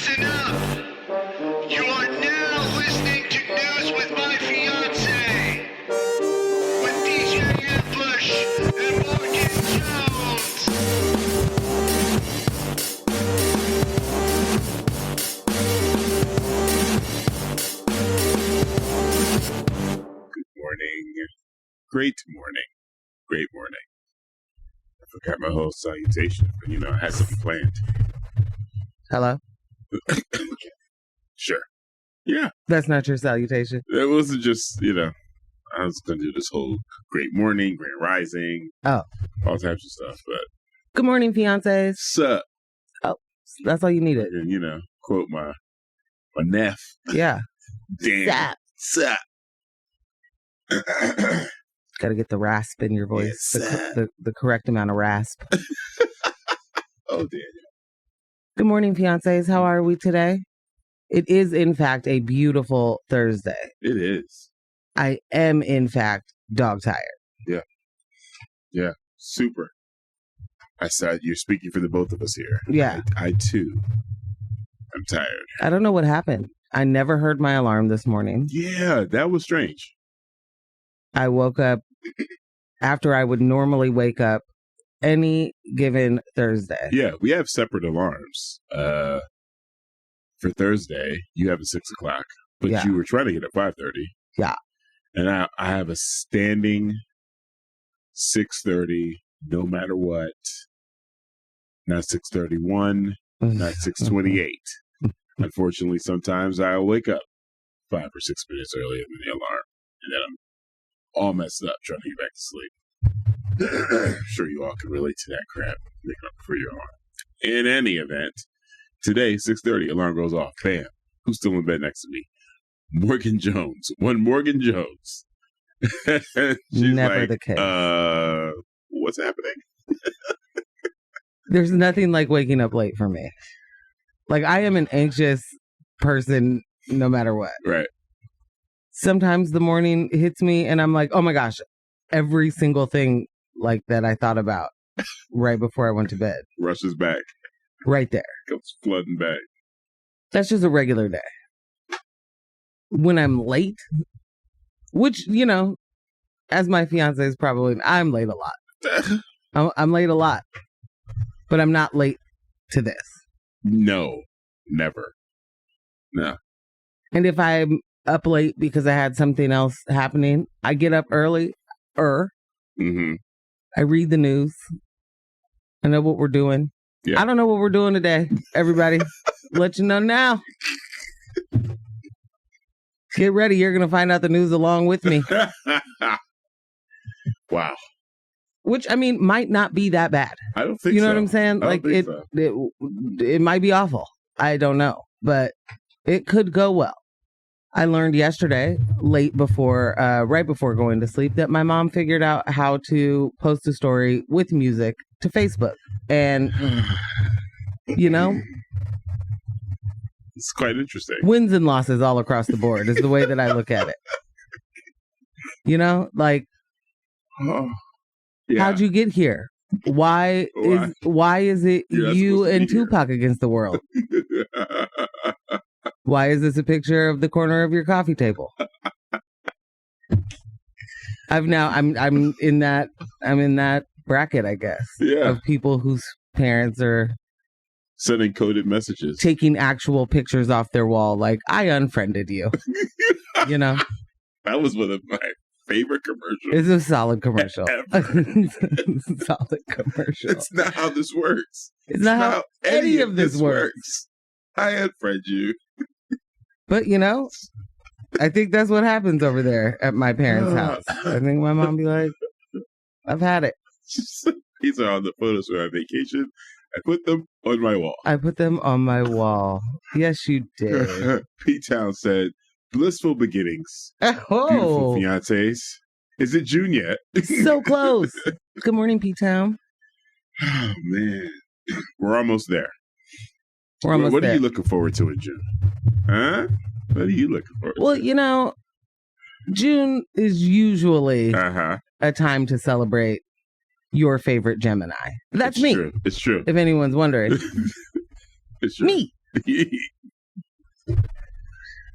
Listen up. You are now listening to News with My Fiancé with DJ Ambush and Morgan Jones. Good morning. Great morning. Great morning. I forgot my whole salutation, but I had something planned. Hello? Sure. Yeah. That's not your salutation. It wasn't just, I was going to do this whole great morning, grand rising. Oh. All types of stuff, but. Good morning, fiancés. Sup. Oh, that's all you needed. And, quote my neph. Yeah. Damn. Sup. Got to get the rasp in your voice. Yes, the correct amount of rasp. Oh, Daniel. Good morning, fiancés. How are we today? It is, in fact, a beautiful Thursday. It is. I am, in fact, dog tired. Yeah. Yeah. Super. I said you're speaking for the both of us here. Yeah. I too, am tired. I don't know what happened. I never heard my alarm this morning. Yeah, that was strange. I woke up after I would normally wake up any given Thursday. Yeah, we have separate alarms. For Thursday, you have at 6 o'clock, but Yeah. you were trying to get at 5:30. Yeah. And I have a standing 6:30, no matter what. Not 6:31, not 6:28. Unfortunately, sometimes I'll wake up 5 or 6 minutes earlier than the alarm, and then I'm all messed up trying to get back to sleep. I'm sure you all can relate to that crap. Making up for your alarm. In any event, today, 6:30, alarm goes off. Bam. Who's still in bed next to me? Morgan Jones. One Morgan Jones. She's Never like, the case. What's happening? There's nothing like waking up late for me. Like, I am an anxious person no matter what. Right. Sometimes the morning hits me and I'm like, oh my gosh, every single thing like that I thought about right before I went to bed. Rushes back. Right there. Comes flooding back. That's just a regular day. When I'm late, which, as my fiance is probably, I'm late a lot. I'm late a lot. But I'm not late to this. No. Never. No. And if I'm up late because I had something else happening, I get up early. Mm-hmm. I read the news. I know what we're doing. Yeah. I don't know what we're doing today, everybody. Let you know now. Get ready. You're going to find out the news along with me. Wow. Which, might not be that bad. I don't think so. You know what I'm saying? Like, it might be awful. I don't know. But it could go well. I learned yesterday, right before going to sleep, that my mom figured out how to post a story with music to Facebook. And, it's quite interesting. Wins and losses all across the board is the way that I look at it. Oh, yeah. How'd you get here? Why is it you and Tupac against the world? Why is this a picture of the corner of your coffee table? I'm in that bracket, I guess. Yeah. Of people whose parents are sending coded messages, taking actual pictures off their wall. Like, I unfriended you. That was one of my favorite commercials. It's a solid commercial. Solid commercial. It's not how this works. It's not how any of this works. I unfriend you. But, I think that's what happens over there at my parents' house. I think my mom be like, I've had it. These are all the photos from our vacation. I put them on my wall. Yes, you did. P-Town said, blissful beginnings. Oh. Beautiful fiancés. Is it June yet? So close. Good morning, P-Town. Oh, man. We're almost there. What are you looking forward to in June? Huh? What are you looking forward to? Well, June is usually a time to celebrate your favorite Gemini. That's me. True. It's true. If anyone's wondering. It's true. Me.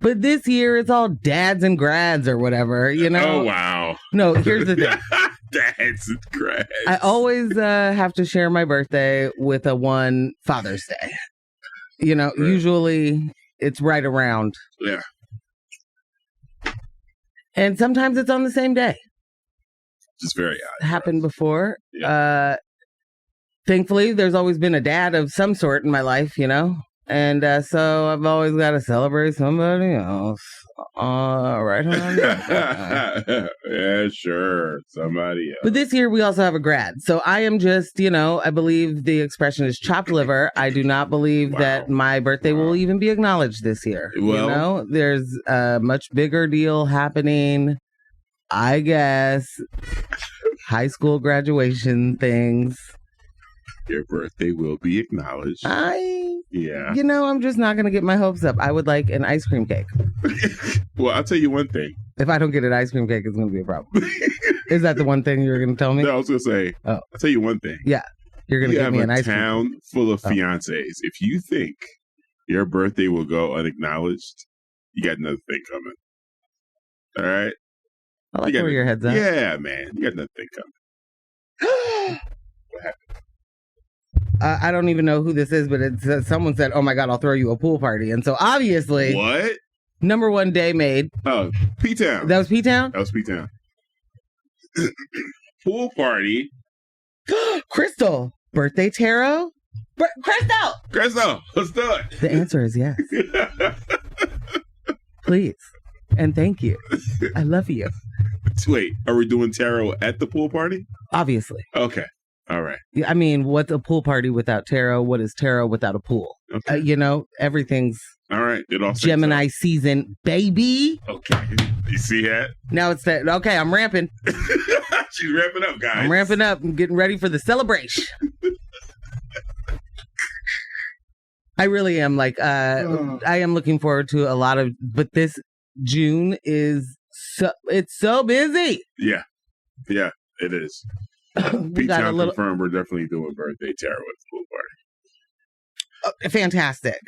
But this year it's all dads and grads or whatever, you know? Oh, wow. No, here's the thing. Dads and grads. I always have to share my birthday with a one Father's Day. You know, Right. Usually it's right around. Yeah. And sometimes it's on the same day. Just very odd. Happened before. Yeah. Thankfully, there's always been a dad of some sort in my life, you know? And so I've always got to celebrate somebody else. Right on. Yeah, sure. Somebody else. But this year we also have a grad. So I am just, you know, I believe the expression is chopped liver. I do not believe that my birthday will even be acknowledged this year. Well, you know, there's a much bigger deal happening, I guess. High school graduation things. Your birthday will be acknowledged. Yeah. You know, I'm just not going to get my hopes up. I would like an ice cream cake. Well, I'll tell you one thing. If I don't get an ice cream cake, it's going to be a problem. Is that the one thing you were going to tell me? No, I was going to say, I'll tell you one thing. Yeah. You're going to give me an ice cream cake. You have a town full of fiancés. If you think your birthday will go unacknowledged, you got another thing coming. All right? I like where your head's at. Yeah, man. You got another thing coming. What happened? I don't even know who this is, but someone said, "Oh my God, I'll throw you a pool party." And so obviously, what? Number one day made. Oh, P-Town. That was P-Town? That was P-Town. Pool party. Crystal. Birthday tarot? Crystal! Crystal, let's do it. The answer is yes. Please. And thank you. I love you. Wait, are we doing tarot at the pool party? Obviously. Okay. All right. I mean, what's a pool party without tarot? What is tarot without a pool? Okay. You know, everything's all right. It all Gemini season, baby. Okay. You see that? Now it's that. Okay, I'm ramping. She's ramping up, guys. I'm ramping up. I'm getting ready for the celebration. I really am. Like, I am looking forward to a lot of, but this June is it's so busy. Yeah. Yeah, it is. We got a little confirmed we're definitely doing birthday tarot at the pool party. Fantastic.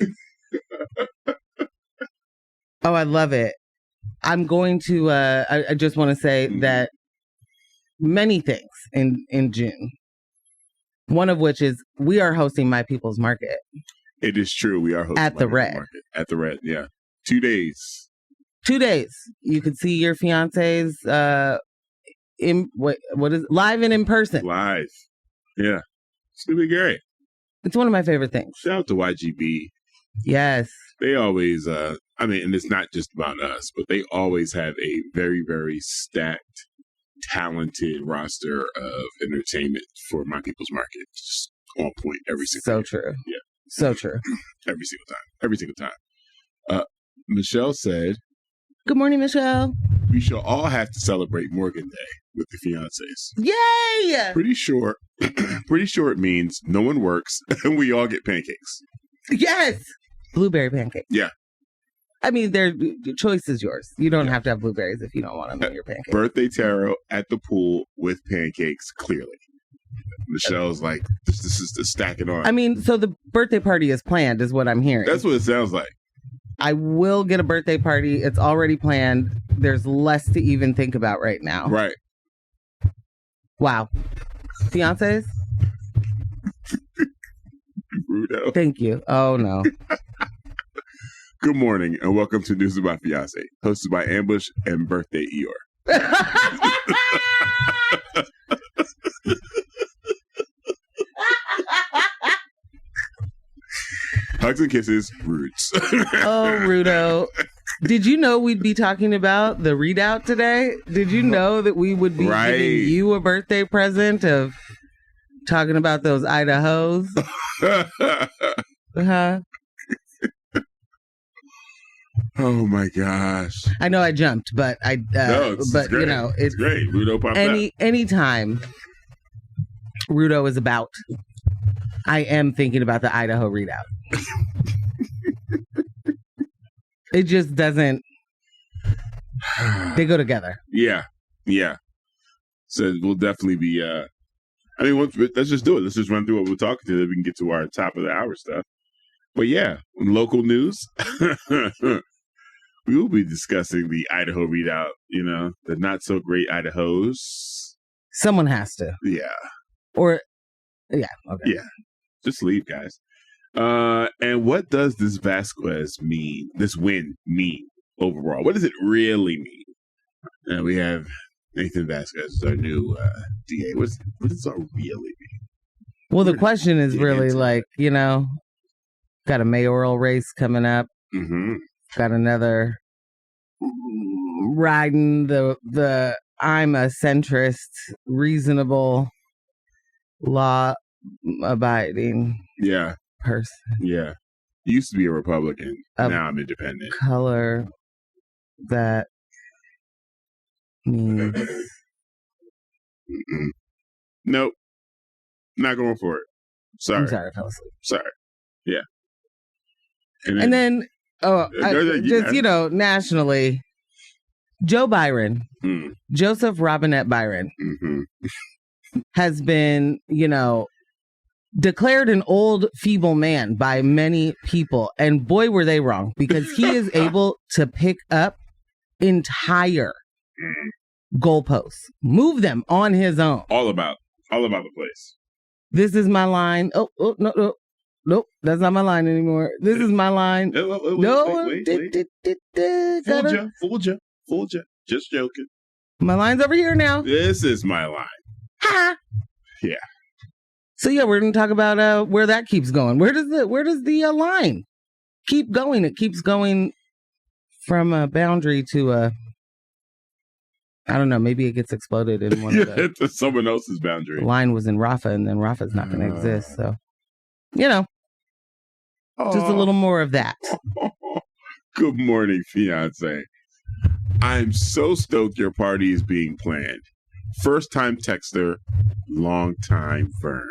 Oh, I love it. I'm going to I just want to say that many things in June. One of which is we are hosting My People's Market. It is true. We are hosting at the Red. Market. At the Red, yeah. 2 days. 2 days. You could see your fiancés what is live and in person. Live. Yeah. It's gonna be great. It's one of my favorite things. Shout out to YGB. Yes. They always and it's not just about us, but they always have a very, very stacked, talented roster of entertainment for My People's Market. Just on point every single year. True. Yeah. So true. Every single time. Every single time. Michelle said, good morning, Michelle. We shall all have to celebrate Morgan Day with the fiancés. Yay! Pretty sure it means no one works and we all get pancakes. Yes! Blueberry pancakes. Yeah. I mean, the choice is yours. You don't have to have blueberries if you don't want them in your pancakes. Birthday tarot at the pool with pancakes, clearly. Michelle's like, this is the stacking on. I mean, so the birthday party is planned, is what I'm hearing. That's what it sounds like. I will get a birthday party. It's already planned. There's less to even think about right now. Right. Wow. Fiancés? Rudo. Thank you. Oh, no. Good morning and welcome to News of My Fiancé, hosted by Ambush and Birthday Eeyore. Hugs and kisses, Roots. Oh, Rudo. Did you know we'd be talking about the readout today? Did you know that we would be giving you a birthday present of talking about those IdaHoes? Uh-huh. Oh my gosh! I know I jumped, but but great. You know, it's great. Rudo popped out. Anytime Rudo is about, I am thinking about the Idaho readout. It just doesn't. They go together. Yeah. So we'll definitely be. Let's just do it. Let's just run through what we're talking to. Then we can get to our top of the hour stuff. But yeah, local news. we will be discussing the Idaho readout, the Not So Great IdaHoes. Someone has to. Yeah. Or, yeah. Okay. Yeah. Just leave, guys. And what does this Vasquez mean? This win mean overall? What does it really mean? And we have Nathan Vasquez as our new DA. What does it really mean? Well, the question is really like, got a mayoral race coming up. Mm-hmm. Got another riding the I'm a centrist, reasonable, law-abiding person. Yeah. Used to be a Republican. Now I'm independent. Color that means... Nope. Not going for it. Sorry. I'm sorry, I fell asleep. Sorry. Yeah. And then nationally, Joe Byron, Joseph Robinette Byron, has been, declared an old, feeble man by many people. And boy, were they wrong, because he is able to pick up entire goalposts, move them on his own. All about the place. This is my line. Oh, no. Nope, that's not my line anymore. This is my line. Wait. Fooled you. Just joking. My line's over here now. This is my line. Ha! Yeah. So yeah, we're going to talk about where that keeps going. Where does the line keep going? It keeps going from a boundary to a... I don't know. Maybe it gets exploded in one of the... to someone else's boundary. The line was in Rafa, and then Rafa's not going to exist. So, just a little more of that. Good morning, fiancé. I'm so stoked your party is being planned. First time texter, long time Vern.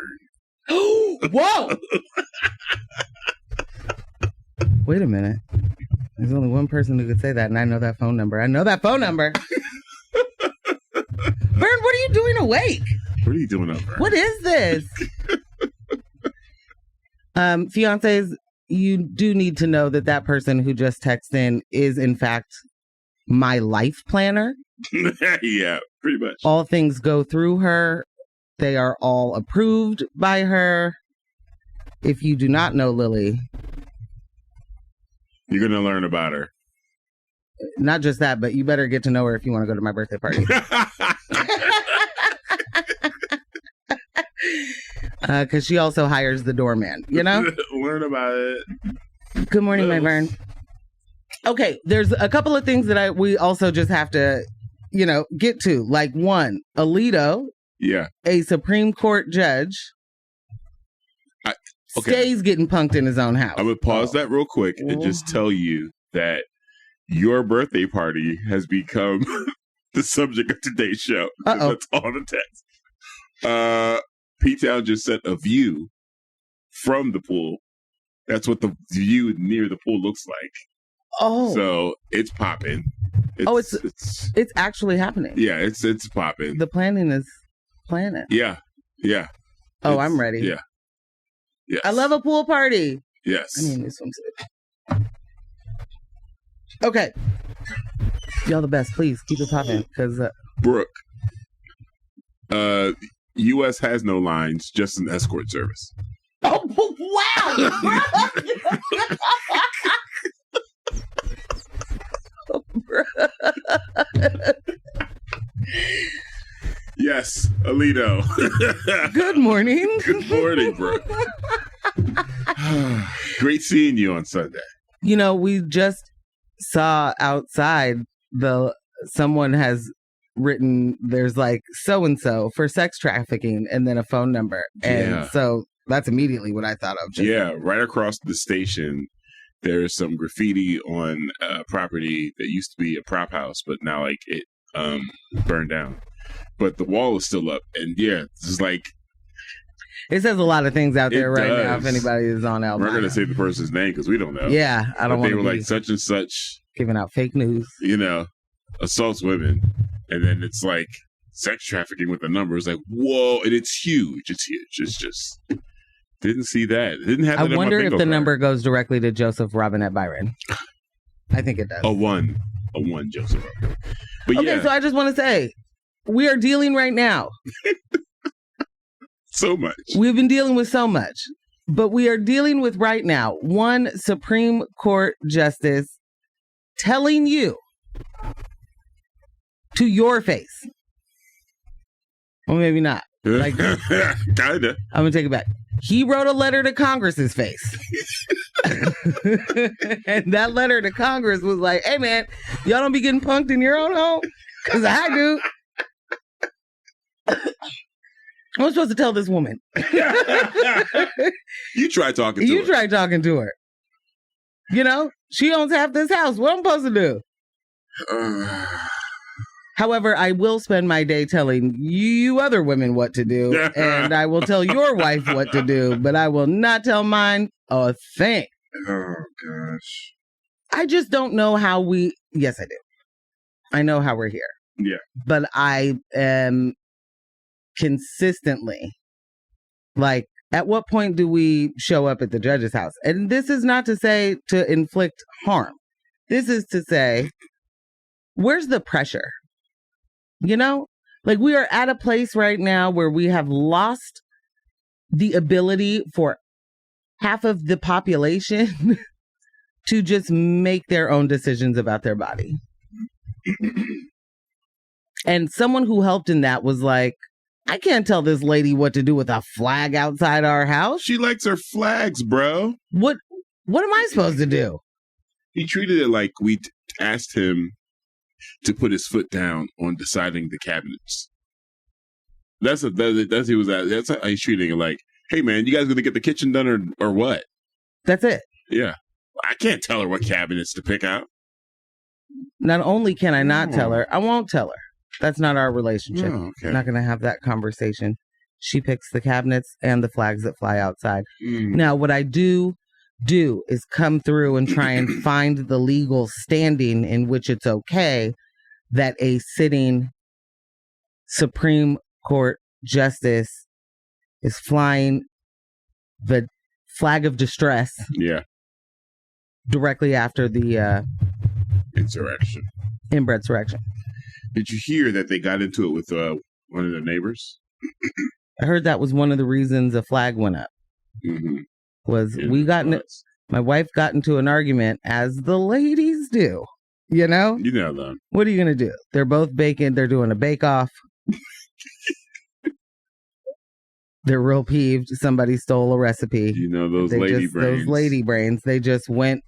Whoa! Wait a minute. There's only one person who could say that, and I know that phone number. Vern, what are you doing awake? What are you doing up, Vern? What is this? Fiancés, you do need to know that person who just texted in is, in fact, my life planner. Yeah, pretty much. All things go through her. They are all approved by her. If you do not know Lily... You're going to learn about her. Not just that, but you better get to know her if you want to go to my birthday party. Because she also hires the doorman, Learn about it. Good morning, my Vern. Okay, there's a couple of things that we also just have to, get to. Like, one, Alito, a Supreme Court judge, stays getting punked in his own house. I'm going to pause that real quick and just tell you that your birthday party has become the subject of today's show. That's all the text. P-Town just sent a view from the pool. That's what the view near the pool looks like. Oh. So it's popping. It's actually happening. Yeah, it's popping. The planning is planning. Yeah. Oh, I'm ready. Yeah. Yes. I love a pool party. Yes. I mean, this swimsuit. Okay. Y'all the best. Please keep it popping. Because Brooke, U.S. has no lines, just an escort service. Oh, wow! Yes, Alito. Good morning. Good morning, Brooke. Great seeing you on Sunday. We just saw outside someone has written, there's like so-and-so for sex trafficking and then a phone number. And so that's immediately what I thought of. Right across the station, there's some graffiti on a property that used to be a prop house, but now it burned down. But the wall is still up. And it's like... It says a lot of things out there now if anybody is on out. We're not going to say the person's name because we don't know. Yeah, I don't want to. They were like such and such. Giving out fake news. Assaults women. And then it's like sex trafficking with the numbers. Like, whoa. And it's huge. It's huge. It's just... Didn't see that. Didn't have that. I wonder if the number goes directly to Joseph Robinette Byron. I think it does. A one, Joseph. But okay, yeah, so I just want to say, we are dealing right now. so much. We've been dealing with so much, but we are dealing with right now one Supreme Court justice telling you to your face. Well, maybe not. Like, Kinda. I'm going to take it back. He wrote a letter to Congress's face. And that letter to Congress was like, hey, man, y'all don't be getting punked in your own home? Because I do. I'm supposed to tell this woman. You try talking to her. You try talking to her. You know, she owns half this house. What am I supposed to do? However, I will spend my day telling you other women what to do, and I will tell your wife what to do, but I will not tell mine a thing. Oh, gosh. I just don't know how we... Yes, I do. I know how we're here. Yeah. But I am consistently, like, at what point do we show up at the judge's house? And this is not to say to inflict harm. This is to say, where's the pressure? You know, like we are at a place right now where we have lost the ability for half of the population to just make their own decisions about their body. And someone who helped in that was like, I can't tell this lady what to do with a flag outside our house. She likes her flags, bro. What am I supposed to do? He treated it like we asked him to put his foot down on deciding the cabinets. That's he was at. That's how he's treating it. Like, hey man, you guys gonna get the kitchen done or what? That's it. Yeah, I can't tell her what cabinets to pick out. Not only can I not tell her, I won't tell her. That's not our relationship. Oh, okay. I'm not gonna have that conversation. She picks the cabinets and the flags that fly outside. Now, what I do is come through and try and find the legal standing in which it's okay that a sitting Supreme Court justice is flying the flag of distress directly after the insurrection. Insurrection. Did you hear that they got into it with one of their neighbors? I heard that was one of the reasons a flag went up. Mm-hmm. My wife got into an argument, as the ladies do. You know? You know them. What are you going to do? They're both baking. They're doing a bake-off. They're real peeved. Somebody stole a recipe. You know, those lady brains. Those lady brains. They just went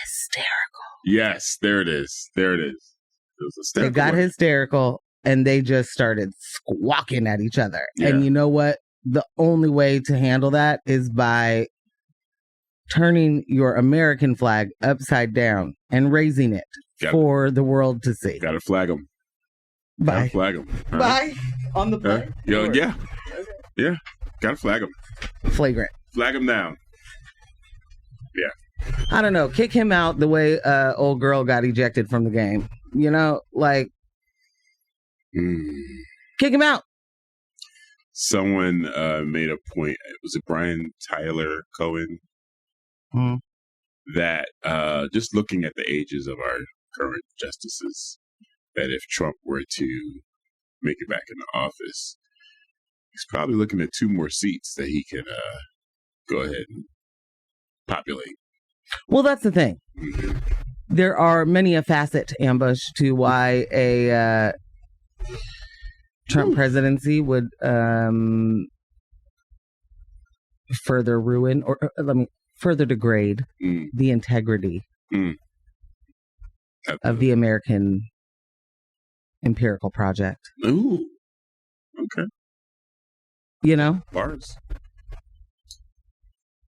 hysterical. Yes, there it is. There it is. It was hysterical. They got hysterical, and they just started squawking at each other. Yeah. And you know what? The only way to handle that is by turning your American flag upside down and raising it for the world to see. Gotta flag them. Bye. Gotta flag them. Bye. On the plane. Yeah. Yeah. Gotta flag them. Flagrant. Flag them down. Yeah. I don't know. Kick him out the way old girl got ejected from the game. You know, like, kick him out. Someone made a point. Was it Brian Tyler Cohen? That just looking at the ages of our current justices, that if Trump were to make it back in the office, he's probably looking at 2 more seats that he can go ahead and populate. Well, that's the thing. Mm-hmm. There are many a facet, Ambush, to why a Trump presidency would further ruin, or further degrade the integrity of the American empirical project. Ooh. Okay. You know? Bars.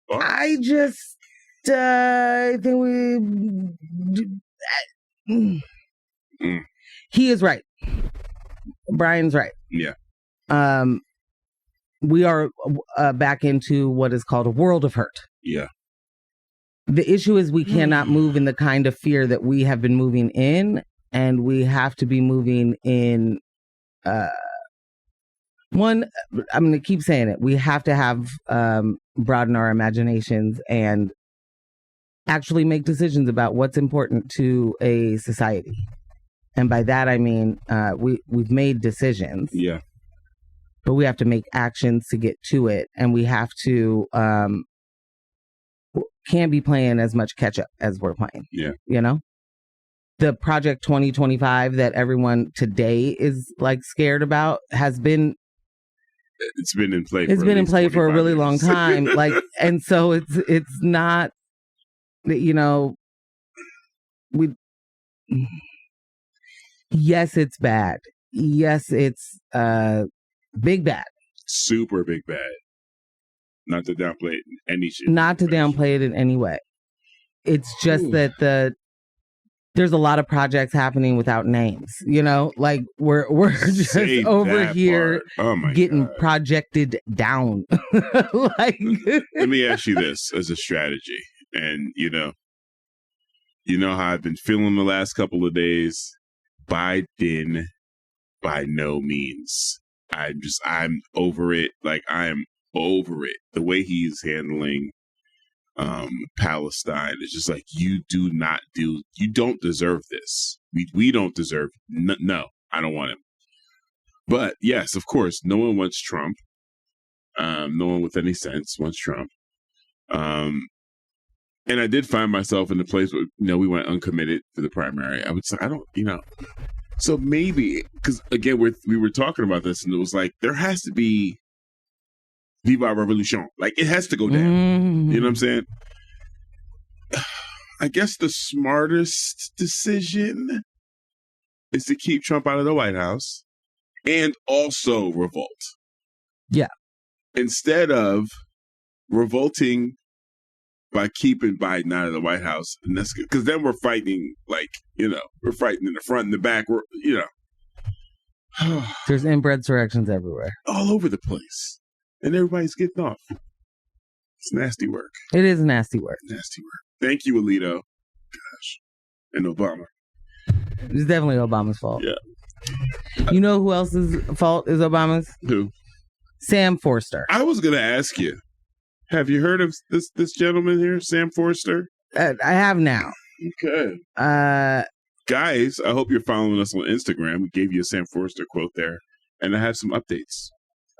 I just I think he is right. Brian's right. Yeah. We are back into what is called a world of hurt. Yeah. The issue is we cannot move in the kind of fear that we have been moving in, and we have to be moving in one, I'm going to keep saying it. We have to have broaden our imaginations and actually make decisions about what's important to a society. And by that, I mean, we've made decisions. Yeah. But we have to make actions to get to it. And we have to, can't be playing as much catch up as we're playing. Yeah. You know? The Project 2025 that everyone today is like scared about has been. It's been in play. It's been in play for a really long time. Like, and so it's not, you know, yes, it's bad. Yes, it's big bad. Super big bad. Not to downplay it in any shit. Not to downplay it in any way. It's just that there's a lot of projects happening without names, you know, like we're just Save over here getting God. Projected down. Like, let me ask you this as a strategy. And you know how I've been feeling the last couple of days. Biden, by no means. I'm over it. Like, I am over it. The way he's handling Palestine is just like, you don't deserve this. We don't deserve. No, I don't want him. But yes, of course, no one wants Trump. No one with any sense wants Trump. And I did find myself in the place where, we went uncommitted to the primary. I would say, so maybe, because again, we were talking about this and it was like, there has to be Viva Revolution. Like, it has to go down. You know what I'm saying? I guess the smartest decision is to keep Trump out of the White House and also revolt. Yeah. Instead of revolting by keeping Biden out of the White House. And that's good. Because then we're fighting, we're fighting in the front and the back. We're, there's inbred insurrections everywhere. All over the place. And everybody's getting off. It's nasty work. It is nasty work. Nasty work. Thank you, Alito. Gosh. And Obama. It's definitely Obama's fault. Yeah. You know who else's fault is Obama's? Who? Sam Forster. I was going to ask you, have you heard of this gentleman here, Sam Forster? I have now. Okay. Guys, I hope you're following us on Instagram. We gave you a Sam Forster quote there. And I have some updates.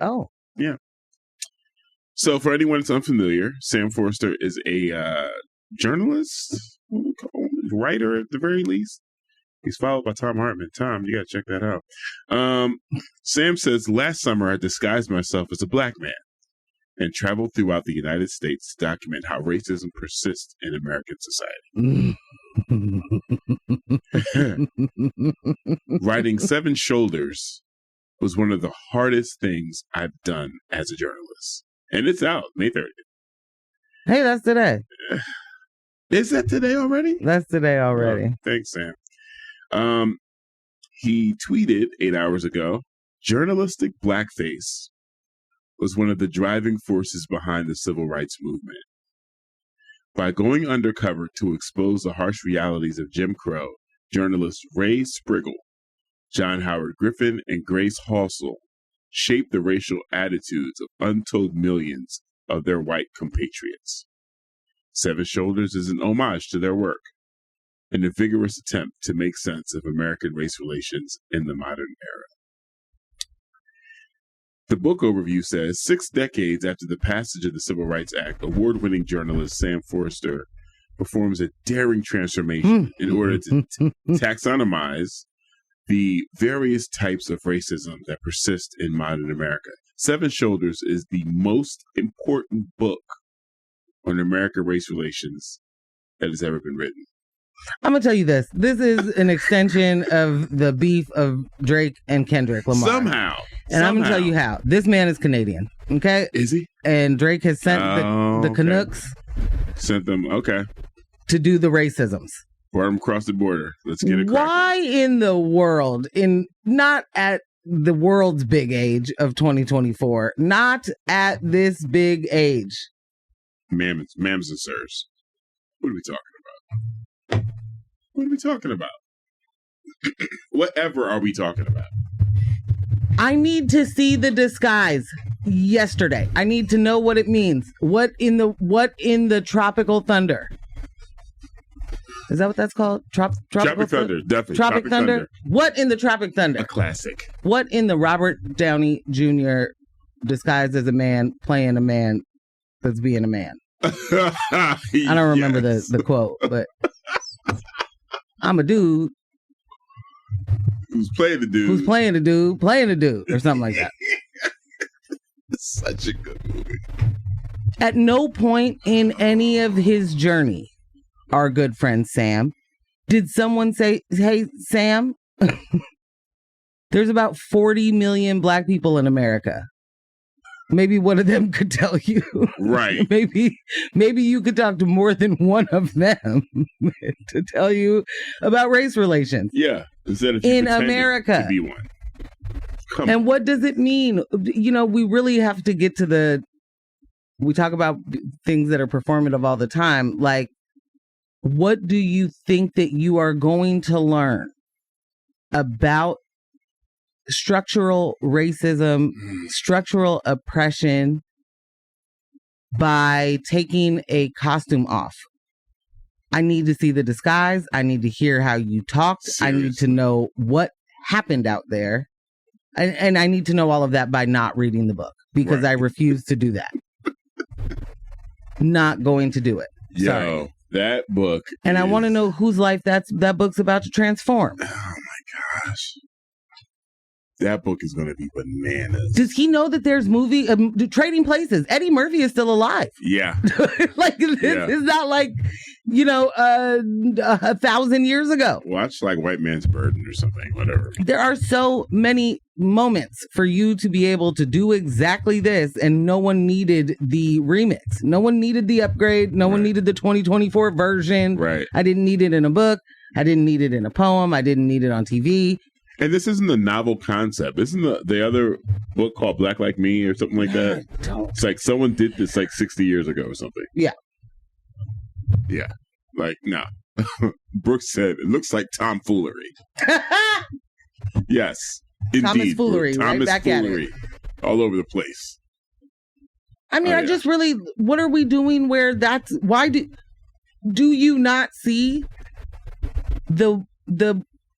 Oh. Yeah. So for anyone that's unfamiliar, Sam Forster is a journalist, writer at the very least. He's followed by Tom Hartman. Tom, you got to check that out. Sam says, last summer I disguised myself as a black man and traveled throughout the United States to document how racism persists in American society. Writing Seven Shoulders was one of the hardest things I've done as a journalist. And it's out May 30th. Hey, that's today. Is that today already? That's today already. Oh, thanks, Sam. He tweeted 8 hours ago, journalistic blackface was one of the driving forces behind the civil rights movement. By going undercover to expose the harsh realities of Jim Crow, journalists Wray Spriggle, John Howard Griffin, and Grace Halsell shaped the racial attitudes of untold millions of their white compatriots. Seven Shoulders is an homage to their work and a vigorous attempt to make sense of American race relations in the modern era. The book overview says, 6 decades after the passage of the Civil Rights Act, award-winning journalist Sam Forster performs a daring transformation in order to taxonomize the various types of racism that persist in modern America. Seven Shoulders is the most important book on American race relations that has ever been written. I'm going to tell you this. This is an extension of the beef of Drake and Kendrick Lamar. Somehow. I'm going to tell you how. This man is Canadian. Okay? Is he? And Drake has sent the Canucks. Sent them, okay. To do the racisms. Brought them across the border. Let's get it cracking. Why in the world, not at the world's big age of 2024, not at this big age? Mams and sirs. What are we talking about? What are we talking about? Whatever are we talking about? I need to see the disguise yesterday. I need to know what it means. What in the tropical thunder? Is that what that's called? Tropic Thunder, definitely. Tropic Thunder? What in the Tropic Thunder? A classic. What in the Robert Downey Jr. disguised as a man playing a man that's being a man? I don't remember the quote, but I'm a dude. Who's playing the dude? Or something like that. Such a good movie. At no point in any of his journey, our good friend Sam, did someone say, hey, Sam, there's about 40 million black people in America. Maybe one of them could tell you. Right. Maybe you could talk to more than one of them to tell you about race relations. Yeah. Instead of in America. To be one. And what does it mean? You know, we really have to get to we talk about things that are performative all the time. Like, what do you think that you are going to learn about structural racism, structural oppression by taking a costume off? I need to see the disguise. I need to hear how you talked. Seriously. I need to know what happened out there. And I need to know all of that by not reading the book, because right. I refuse to do that. Not going to do it. Sorry. That book. And I want to know whose life that book's about to transform. Oh my gosh. That book is going to be bananas. Does he know that there's Trading Places? Eddie Murphy is still alive. Yeah. It's not like, 1,000 years ago. Watch like White Man's Burden or something, whatever. There are so many moments for you to be able to do exactly this, and no one needed the remix. No one needed the upgrade. No one needed the 2024 version. Right. I didn't need it in a book. I didn't need it in a poem. I didn't need it on TV. And this isn't a novel concept. Isn't the other book called Black Like Me or something like that? It's like someone did this like 60 years ago or something. Yeah. Yeah. Like, no. Brooks said, it looks like tomfoolery. Yes. Indeed. Thomas Foolery. Thomas right back Foolery. At it. All over the place. I mean, I just really, what are we doing where why do you not see the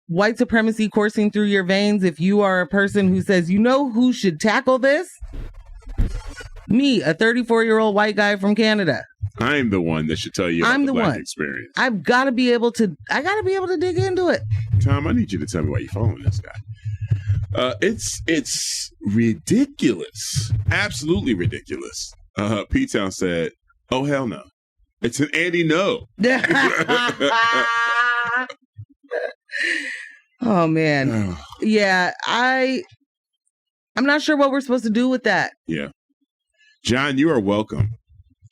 white supremacy coursing through your veins if you are a person who says, you know who should tackle this? Me, a 34-year-old white guy from Canada. I'm the one that should tell you about the black experience. I've got to be able to dig into it. Tom, I need you to tell me why you're following this guy. It's ridiculous. Absolutely ridiculous. P-Town said, oh, hell no. It's an Andy no. Oh man. Yeah, I'm not sure what we're supposed to do with that. Yeah. John, you are welcome.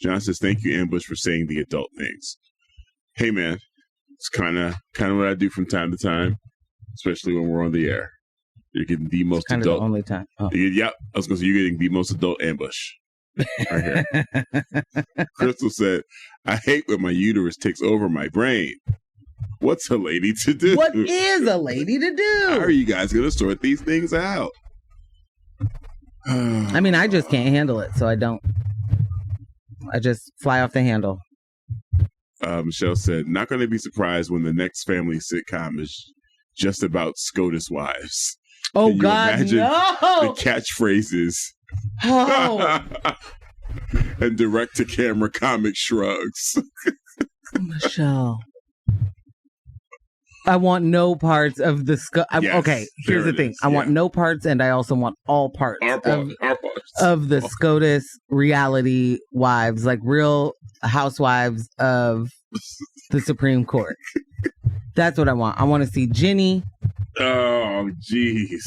John says, thank you, Ambush, for saying the adult things. Hey man, it's kind of what I do from time to time, especially when we're on the air. You're getting the most adult. The only time. Oh. Yeah, I was going to say, you're getting the most adult Ambush. Right here. Crystal said, I hate when my uterus takes over my brain. What's a lady to do? What is a lady to do? How are you guys going to sort these things out? I mean, I just can't handle it, so I don't. I just fly off the handle. Michelle said, not going to be surprised when the next family sitcom is just about SCOTUS wives. Oh, Can you God, imagine no! The catchphrases. Oh. And direct-to-camera comic shrugs. Michelle. I want no parts of the yes, okay, here's the thing. I want no parts, and I also want all parts of the SCOTUS reality wives, like Real Housewives of the Supreme Court. That's what I want. I want to see Ginny. Oh, jeez.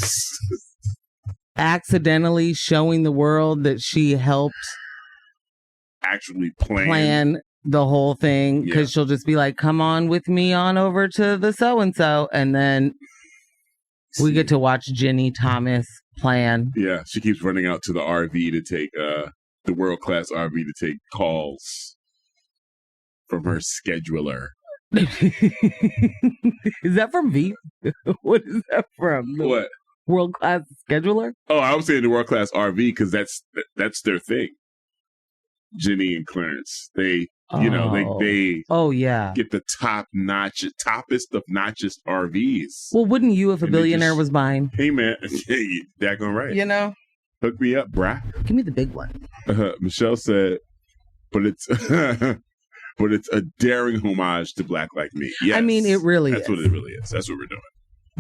Accidentally showing the world that she helped actually plan the whole thing, because she'll just be like, come on with me on over to the so-and-so, and then we get to watch Ginny Thomas plan. Yeah, she keeps running out to the RV to take the world-class RV to take calls from her scheduler. Is that from Veep? What is that from? What? World-class scheduler? Oh, I was saying the world-class RV because that's their thing. Ginny and Clarence, they You know, they oh yeah, get the toppest of notchest RVs. Well, wouldn't you if a billionaire was mine? Hey man, daggone right. You know, hook me up, brah. Give me the big one. Michelle said, but it's but it's a daring homage to Black Like Me. Yes, I mean, it really That's is. what it really is. That's what we're doing.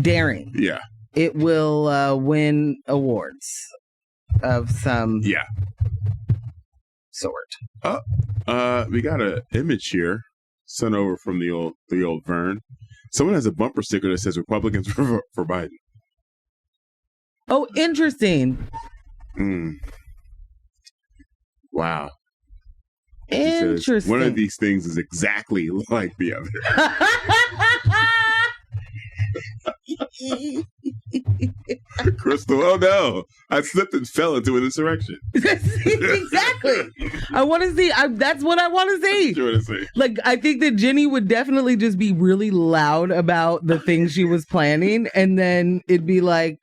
Daring. Yeah. It will win awards of some sort. We got an image here sent over from the old Vern. Someone has a bumper sticker that says Republicans for Biden. Oh, interesting. Wow. Interesting. One of these things is exactly like the other. Crystal, oh no, I slipped and fell into an insurrection. Exactly. I want to see. That's what I want to see. Like, I think that Jenny would definitely just be really loud about the things she was planning, and then it'd be like,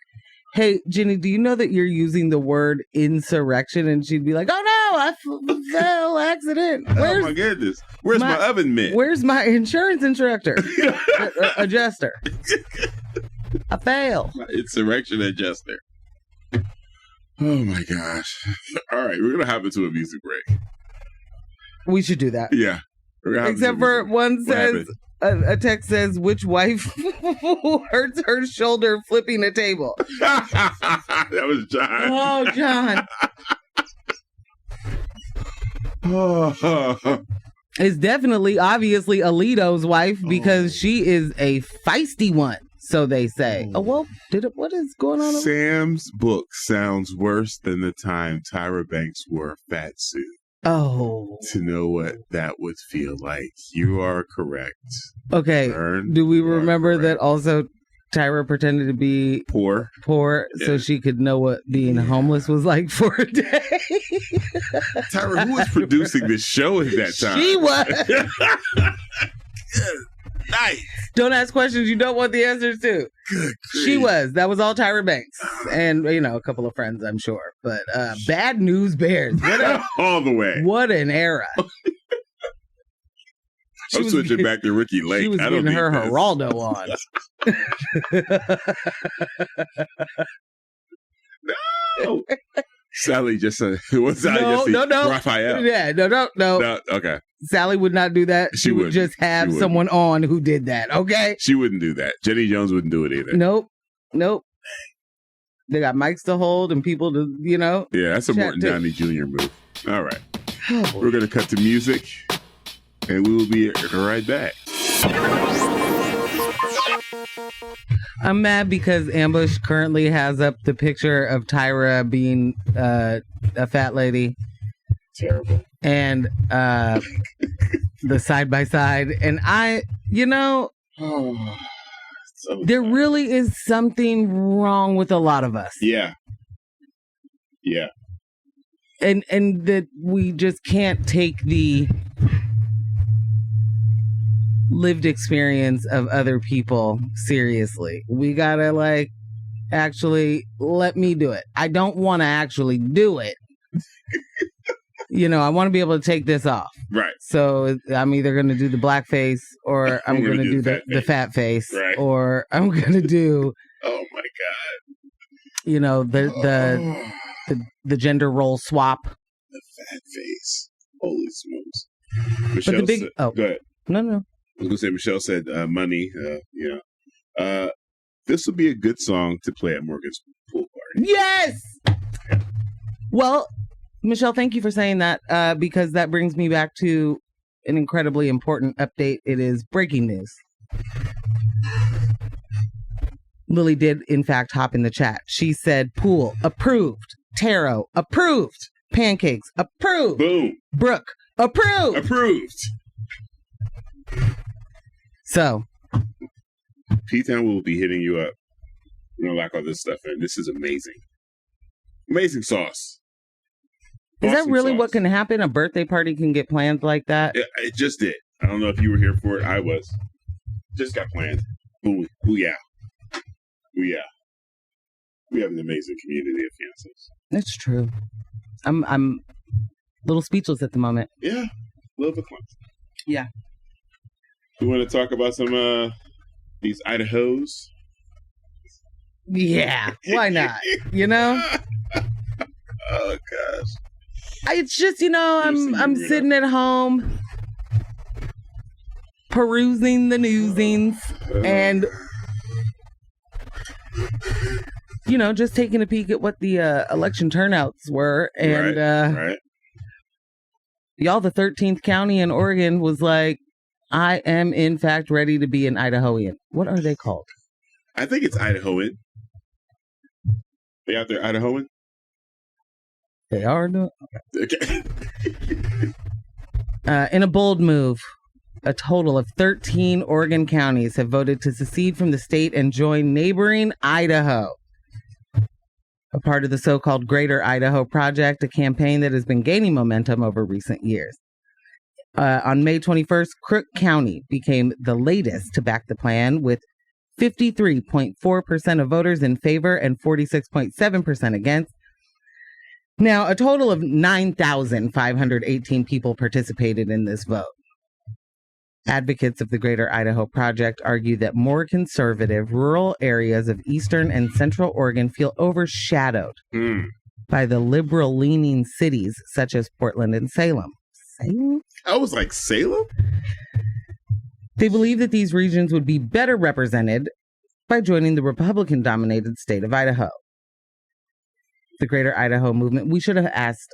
"Hey, Jenny, do you know that you're using the word insurrection?" And she'd be like, "Oh no, I fell accident. Oh my goodness, where's my oven mitt? Where's my insurance instructor adjuster? I fail. My insurrection adjuster." Oh my gosh! All right, we're gonna hop into a music break. We should do that. Yeah, except for one says. A text says, "Which wife hurts her shoulder flipping a table?" That was John. Oh, John. It's definitely, obviously, Alito's wife because she is a feisty one, so they say. Oh, well, what is going on? Sam's book sounds worse than the time Tyra Banks wore a fat suit. Oh. To know what that would feel like. You are correct. Okay. Vern, do we remember that also Tyra pretended to be poor so she could know what being homeless was like for a day? Tyra, who was producing this show at that time? She was. Nice. Don't ask questions you don't want the answers to. Good. She was. That was all Tyra Banks. And, a couple of friends, I'm sure. But Bad News Bears. All the way. What an era. I'm switching back to Ricky Lake. She was getting her Geraldo on. No. Sally just said, what's Sally just said? No. Raphael. Yeah, no. Okay. Sally would not do that. She would just have someone on who did that, okay? She wouldn't do that. Jenny Jones wouldn't do it either. Nope. They got mics to hold and people to, Yeah, that's a Morton Downey Jr. move. All right. We're going to cut to music, and we will be right back. I'm mad because Ambush currently has up the picture of Tyra being a fat lady. Terrible. And the side by side. And there really is something wrong with a lot of us. Yeah. And that we just can't take the lived experience of other people seriously. We gotta actually let me do it. I don't want to actually do it. I want to be able to take this off. Right. So I'm either going to do the black face or I'm going to do the fat face. Right. Or I'm going to do. Oh my God. The gender role swap. The fat face. Holy smokes. Michelle but the big. said, go ahead. No. I was going to say, Michelle said money. This would be a good song to play at Morgan's pool party. Yes. Well, Michelle, thank you for saying that because that brings me back to an incredibly important update. It is breaking news. Lily did, in fact, hop in the chat. She said, pool, approved. Tarot, approved. Pancakes, approved. Boom. Brooke, approved. Approved. So. P-Town will be hitting you up. We're going to lock all this stuff in. This is amazing. Amazing sauce. Is Awesome that really sauce. what can happen? A birthday party can get planned like that? It just did. I don't know if you were here for it. I was. Just got planned. Ooh, yeah. We have an amazing community of fiancés. That's true. I'm a little speechless at the moment. Yeah. little bit clumsy. Yeah. You want to talk about some these IdaHoes? Yeah, why not? You know? Oh gosh. It's just, I'm sitting at home perusing the newsings and just taking a peek at what the election turnouts were. And right. Y'all, the 13th county in Oregon was like, I am in fact ready to be an Idahoan. What are they called? I think it's Idahoan. They out there Idahoan? They are doing okay. In a bold move, a total of 13 Oregon counties have voted to secede from the state and join neighboring Idaho. A part of the so-called Greater Idaho Project, a campaign that has been gaining momentum over recent years. On May 21st, Crook County became the latest to back the plan, with 53.4% of voters in favor and 46.7% against. Now, a total of 9,518 people participated in this vote. Advocates of the Greater Idaho Project argue that more conservative rural areas of eastern and central Oregon feel overshadowed by the liberal-leaning cities such as Portland and Salem. Salem? I was like, Salem? They believe that these regions would be better represented by joining the Republican-dominated state of Idaho. The Greater Idaho Movement. We should have asked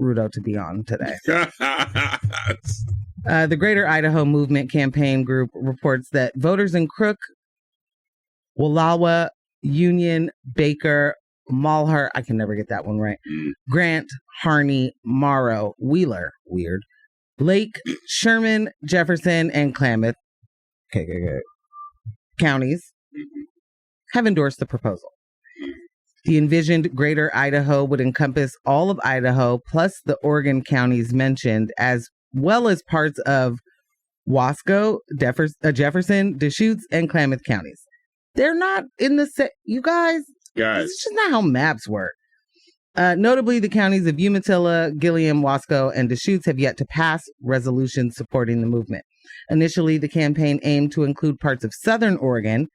Rudo to be on today. The Greater Idaho Movement campaign group reports that voters in Crook, Wallowa, Union, Baker, Malheur, I can never get that one right, Grant, Harney, Morrow, Wheeler, weird, Lake, Sherman, Jefferson, and Klamath counties have endorsed the proposal. The envisioned Greater Idaho would encompass all of Idaho, plus the Oregon counties mentioned, as well as parts of Wasco, Jefferson, Deschutes, and Klamath counties. They're not in the set. You guys, it's just not how maps work. Notably, the counties of Umatilla, Gilliam, Wasco, and Deschutes have yet to pass resolutions supporting the movement. Initially, the campaign aimed to include parts of southern Oregon,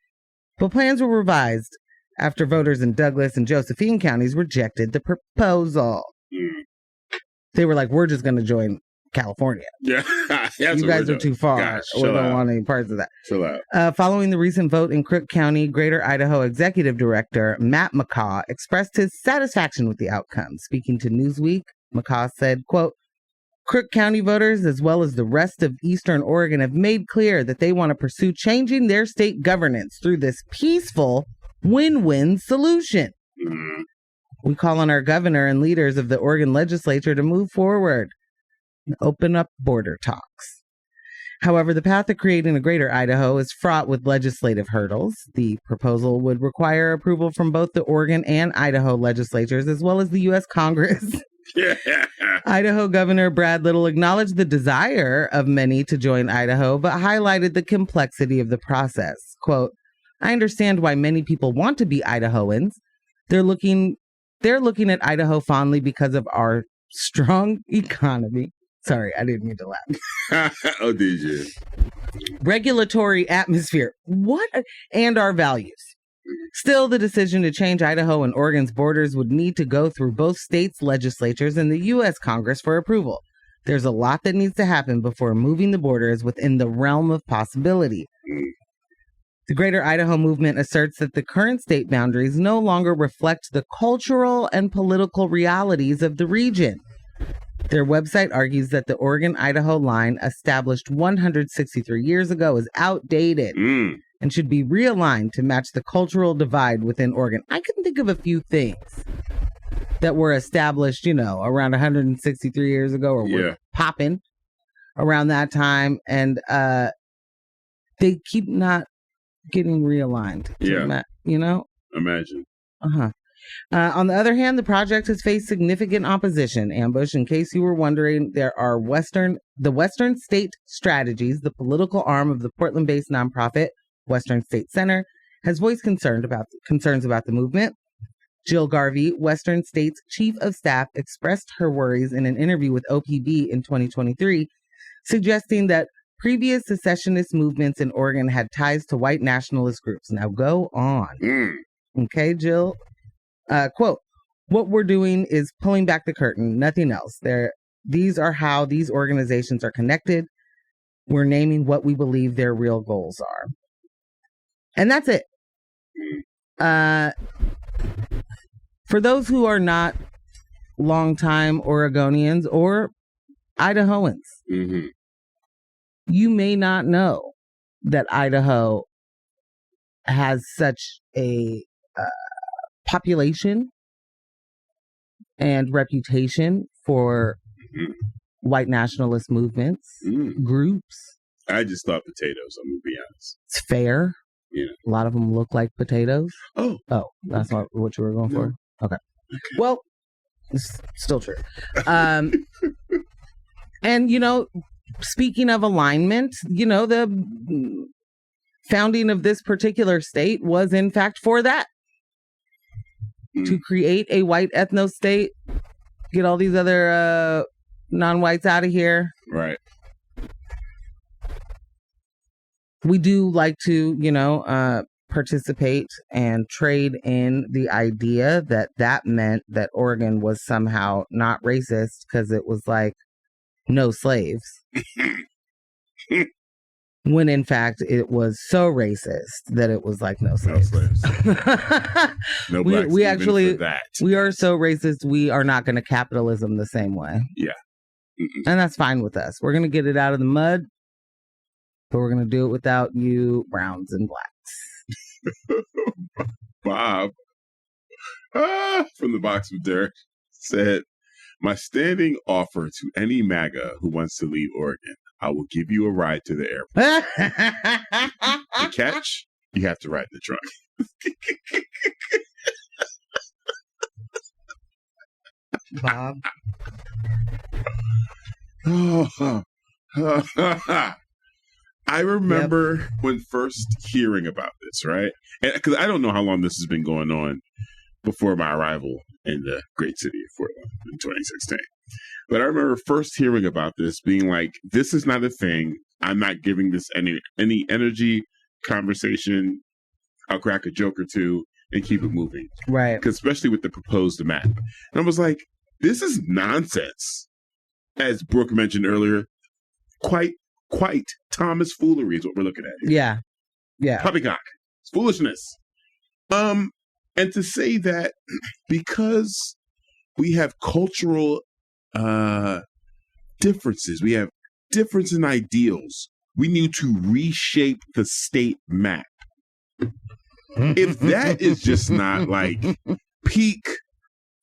but plans were revised after voters in Douglas and Josephine counties rejected the proposal. They were like, we're just going to join California. Yeah, you guys are too far. Gosh, we don't want any parts of that. Chill out. Following the recent vote in Crook County, Greater Idaho Executive Director Matt McCaw expressed his satisfaction with the outcome. Speaking to Newsweek, McCaw said, quote, Crook County voters, as well as the rest of Eastern Oregon, have made clear that they want to pursue changing their state governance through this peaceful win-win solution. We call on our governor and leaders of the Oregon legislature to move forward and open up border talks. However, the path to creating a Greater Idaho is fraught with legislative hurdles. The proposal would require approval from both the Oregon and Idaho legislatures, as well as the U.S. Congress. Idaho Governor Brad Little acknowledged the desire of many to join Idaho, but highlighted the complexity of the process. Quote, I understand why many people want to be Idahoans. They're looking at Idaho fondly because of our strong economy. Sorry, I didn't mean to laugh. Oh, did you? Regulatory atmosphere. What? And our values. Still, the decision to change Idaho and Oregon's borders would need to go through both states' legislatures and the U.S. Congress for approval. There's a lot that needs to happen before moving the borders within the realm of possibility. The Greater Idaho Movement asserts that the current state boundaries no longer reflect the cultural and political realities of the region. Their website argues that the Oregon-Idaho line, established 163 years ago, is outdated and should be realigned to match the cultural divide within Oregon. I can think of a few things that were established, around 163 years ago, or were popping around that time, and they keep not getting realigned. Imagine. On the other hand, the project has faced significant opposition. Ambush, in case you were wondering, there are the Western State Strategies, the political arm of the Portland-based nonprofit Western State Center, has voiced concerns about the movement. Jill Garvey, Western States Chief of Staff, expressed her worries in an interview with OPB in 2023, suggesting that previous secessionist movements in Oregon had ties to white nationalist groups. Now go on. Okay, Jill. Quote, what we're doing is pulling back the curtain, nothing else. These are how these organizations are connected. We're naming what we believe their real goals are. And that's it. For those who are not longtime Oregonians or Idahoans, you may not know that Idaho has such a population and reputation for white nationalist movements, groups. I just thought potatoes, I'm going to be honest. It's fair. Yeah. A lot of them look like potatoes. Oh, that's not what you were going for? Okay. Well, it's still true. And, speaking of alignment, the founding of this particular state was in fact for that. To create a white ethno state, get all these other non-whites out of here. Right. We do like to, participate and trade in the idea that meant that Oregon was somehow not racist because it was like no slaves. When in fact it was so racist that it was like no slaves. No blacks we actually for that. We are so racist we are not going to capitalism the same way. Yeah. And that's fine with us. We're going to get it out of the mud, but we're going to do it without you browns and blacks. Bob from the box with Derek said, my standing offer to any MAGA who wants to leave Oregon, I will give you a ride to the airport. The catch, you have to ride in the trunk. Bob. I remember when first hearing about this, right? Because I don't know how long this has been going on before my arrival in the great city of Fort Lauderdale in 2016. But I remember first hearing about this being like, this is not a thing. I'm not giving this any energy, conversation. I'll crack a joke or two and keep it moving. Right. Because especially with the proposed map. And I was like, this is nonsense. As Brooke mentioned earlier, quite Thomas foolery is what we're looking at here. Yeah. Poppycock. It's foolishness. And to say that because we have cultural differences, we have difference in ideals, we need to reshape the state map. If that is just not like peak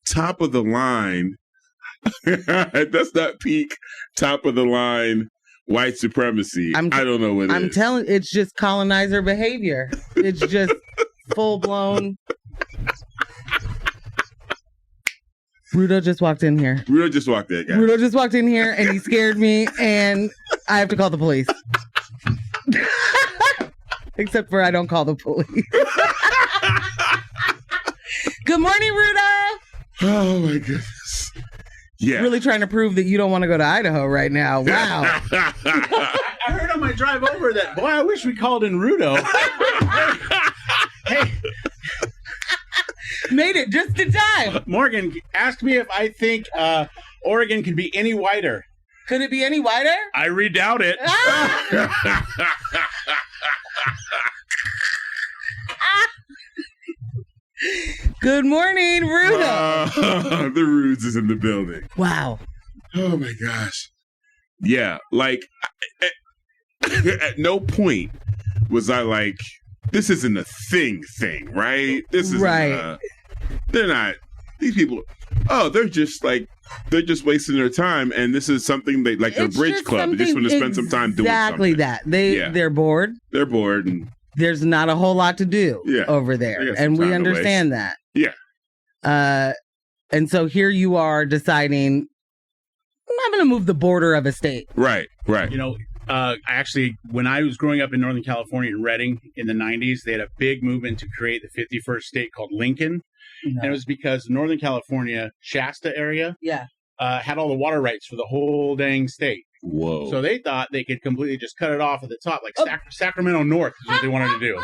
top of the line, that's not peak top of the line white supremacy. I don't know what it is. I'm telling, it's just colonizer behavior. It's just full blown. Rudo just walked in here. Rudo just walked in, guys. Rudo just walked in here and he scared me and I have to call the police. Except for I don't call the police. Good morning, Rudo. Oh my goodness. Yeah. Really trying to prove that you don't want to go to Idaho right now. Wow. I heard on my drive over that, boy, I wish we called in Rudo. Hey. Made it just in time. Morgan asked me if I think Oregon can be any whiter. Could it be any whiter? I redoubt it. Good morning, Rudo. The Rudes is in the building. Wow. Oh my gosh. Yeah, like at no point was I like, this isn't a thing, right? This isn't right. They're not, these people, they're just wasting their time, and this is something they, like their bridge club, they just want to spend some time doing something. Exactly that. They're bored. They're bored. And there's not a whole lot to do over there. And we understand that. Yeah. And so here you are deciding, I'm going to move the border of a state. Right. You know, Actually, when I was growing up in Northern California in Redding in the 90s, they had a big movement to create the 51st state called Lincoln. No. And it was because Northern California, Shasta area, had all the water rights for the whole dang state. Whoa. So they thought they could completely just cut it off at the top, like Sacramento North is what they wanted to do.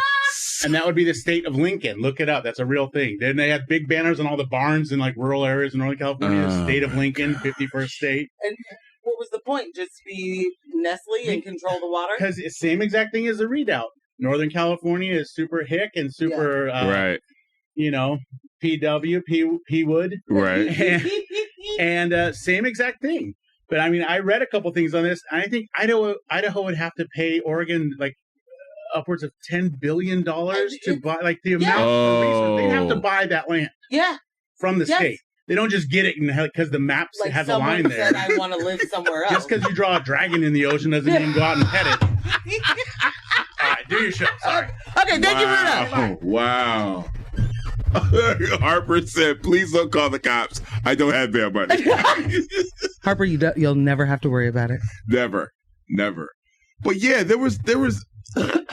And that would be the state of Lincoln. Look it up. That's a real thing. Then they had big banners on all the barns in like rural areas in Northern California. State of Lincoln, 51st state. And what was the point? Just be Nestle and control the water? Because it's the same exact thing as the readout. Northern California is super hick and super, right. You know, PW, P Wood. Right. And same exact thing. But I mean, I read a couple things on this. And I think Idaho would have to pay Oregon like upwards of $10 billion to buy, like the amount of resources. They'd have to buy that land. Yeah. From the state. They don't just get it because the maps like has a line there. Said, I want to live somewhere else. Just because you draw a dragon in the ocean doesn't mean go out and pet it. All right, do your show. Sorry. Okay, thank you, Ruda. Wow. Harper said, "Please don't call the cops. I don't have bail money." Harper, you'll never have to worry about it. Never. But yeah, there was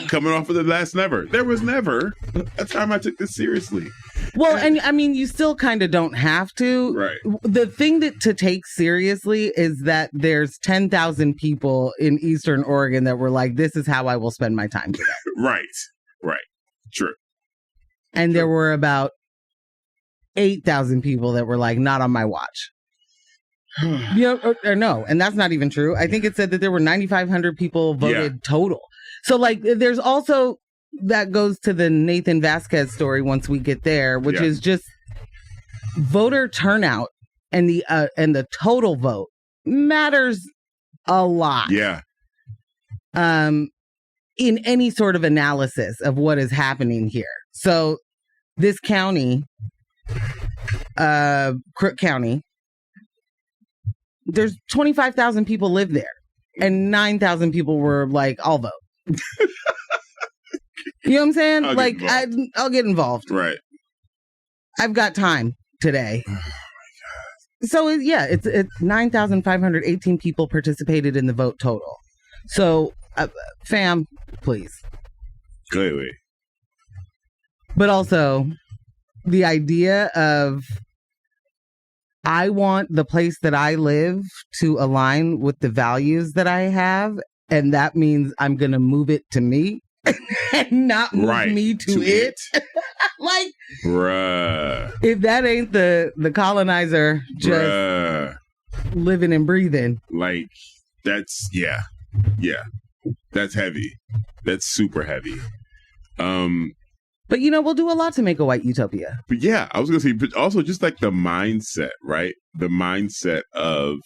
coming off of the last never. There was never a time I took this seriously. Well, and I mean, you still kind of don't have to. Right. The thing to take seriously is that there's 10,000 people in Eastern Oregon that were like, "This is how I will spend my time today." Right. True. And there were about 8,000 people that were like, "Not on my watch." Or no, and that's not even true. I think it said that there were 9,500 people voted total. So like, there's also that goes to the Nathan Vasquez story once we get there, which is just voter turnout and the total vote matters a lot. Yeah. In any sort of analysis of what is happening here. So this county, Crook County, there's 25,000 people live there, and 9,000 people were like, "I'll vote." You know what I'm saying? I'll get involved. Right. I've got time today. Oh my God. So it's 9,518 people participated in the vote total. So, fam, please. Clearly. But also, the idea of I want the place that I live to align with the values that I have, and that means I'm going to move it to me and not move me to it. Like, bruh. If that ain't the colonizer just living and breathing. Like, that's, yeah. That's heavy. That's super heavy. But, we'll do a lot to make a white utopia. But yeah, I was going to say, but also just like the mindset, right? The mindset of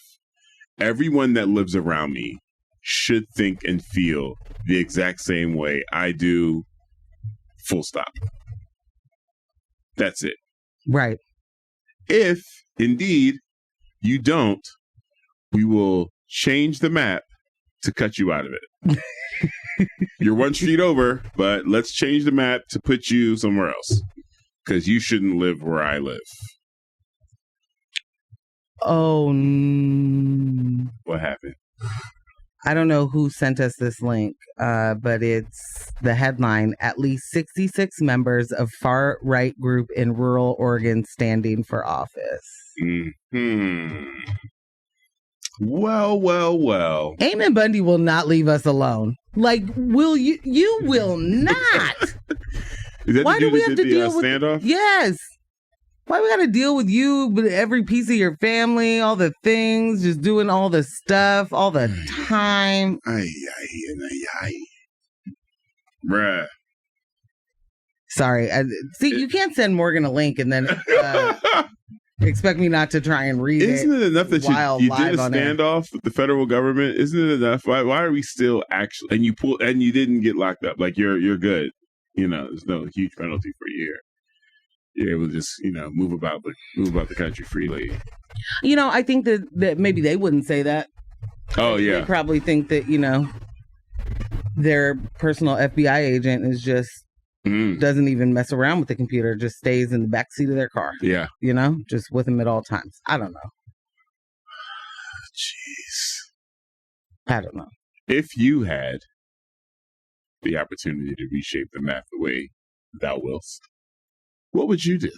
everyone that lives around me should think and feel the exact same way I do, full stop. That's it. Right. If, indeed, you don't, we will change the map to cut you out of it. You're one street over, but let's change the map to put you somewhere else. Because you shouldn't live where I live. Oh. What happened? I don't know who sent us this link, but it's the headline: at least 66 members of far-right group in rural Oregon standing for office. Mm-hmm. Well. Eamon Bundy will not leave us alone. Like, will you? You will not. Is that Why do we have to deal with standoff? Yes. Why we got to deal with you, with every piece of your family, all the things, just doing all the stuff, all the time. Bruh. Sorry. See, you can't send Morgan a link and then expect me not to try and read it. Isn't it enough that you did a standoff with the federal government? Isn't it enough? Why are we still actually? And you didn't get locked up. Like you're good. There's no huge penalty for you here. You're able to just move about the country freely. I think that maybe they wouldn't say that. Oh yeah. They probably think that their personal FBI agent is just. Doesn't even mess around with the computer, just stays in the backseat of their car. Yeah. Just with them at all times. I don't know. Jeez. I don't know. If you had the opportunity to reshape the map the way thou willst, what would you do?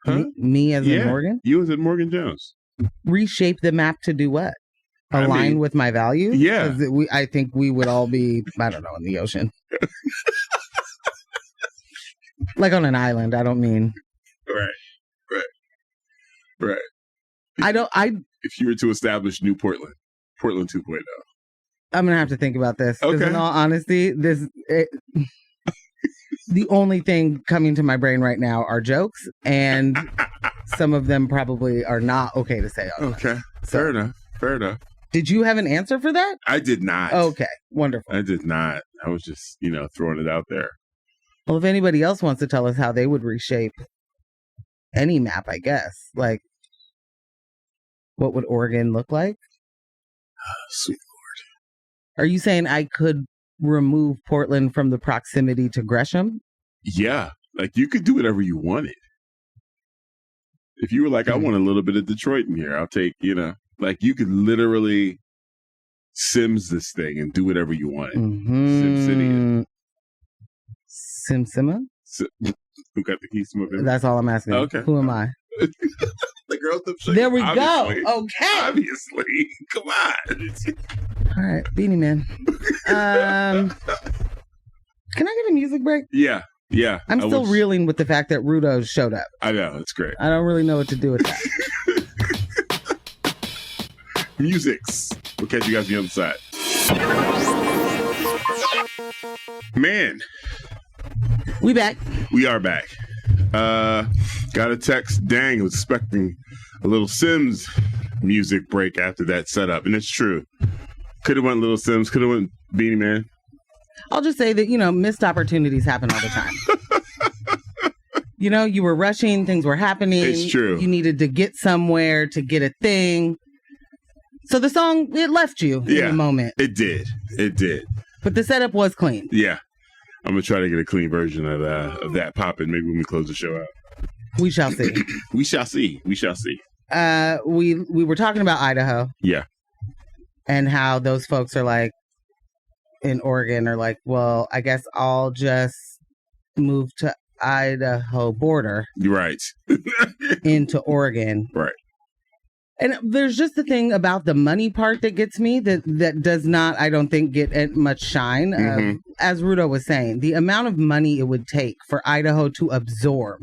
Huh? Me as in Morgan? You as in Morgan Jones. Reshape the map to do what? Align with my values? Yeah. I think we would all be, I don't know, in the ocean. Like on an island, I don't mean. Right. If you were to establish New Portland 2.0. I'm going to have to think about this. Because in all honesty, the only thing coming to my brain right now are jokes, and some of them probably are not okay to say. Okay. Fair enough. Did you have an answer for that? I did not. Okay. Wonderful. I did not. I was just, throwing it out there. Well, if anybody else wants to tell us how they would reshape any map, I guess. Like, what would Oregon look like? Sweet Lord. Are you saying I could remove Portland from the proximity to Gresham? Yeah. Like, you could do whatever you wanted. If you were like, I want a little bit of Detroit in here, I'll take, like, you could literally Sims this thing and do whatever you wanted. Sim City. Simsima? Who got the keys to my business? That's all I'm asking. Okay. Who am I? The girl with the There we go. Okay. Obviously. Come on. All right. Beanie Man. Can I get a music break? Yeah. I'm still reeling with the fact that Rudos showed up. I know. It's great. I don't really know what to do with that. Musics. We'll catch you guys on the other side. Man. We back. We are back. Got a text. Dang, I was expecting a little Sims music break after that setup. And it's true. Could have went Little Sims. Could have went Beanie Man. I'll just say that, missed opportunities happen all the time. You were rushing. Things were happening. It's true. You needed to get somewhere to get a thing. So the song, it left you in the moment. It did. But the setup was clean. Yeah. I'm going to try to get a clean version of that popping maybe when we close the show out. We shall see. We shall see. We were talking about Idaho. Yeah. And how those folks are like, in Oregon are like, well, I guess I'll just move to Idaho border. Right. Into Oregon. Right. And there's just the thing about the money part that gets me that does not, I don't think, get much shine. As Rudo was saying, the amount of money it would take for Idaho to absorb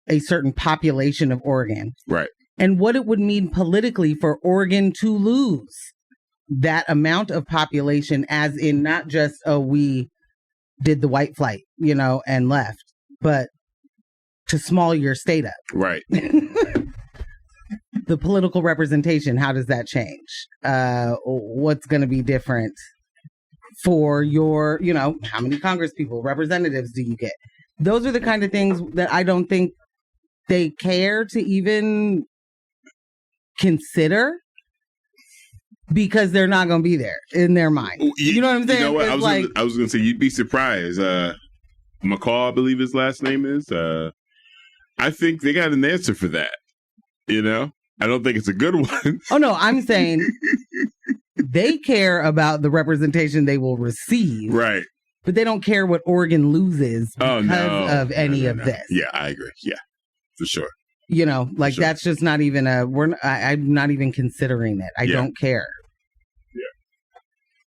a certain population of Oregon. Right. And what it would mean politically for Oregon to lose that amount of population, as in not just, we did the white flight, and left, but to small your state up. Right. The political representation, how does that change? What's going to be different for your, how many Congress people, representatives do you get? Those are the kind of things that I don't think they care to even consider, because they're not going to be there in their mind. You know what I'm saying? You know what? I was going to say, you'd be surprised. McCall, I believe his last name is. I think they got an answer for that. I don't think it's a good one. Oh, no, I'm saying they care about the representation they will receive. Right. But they don't care what Oregon loses because of any of this. Yeah, I agree. Yeah, for sure. That's just not even I'm not even considering it. I don't care. Yeah.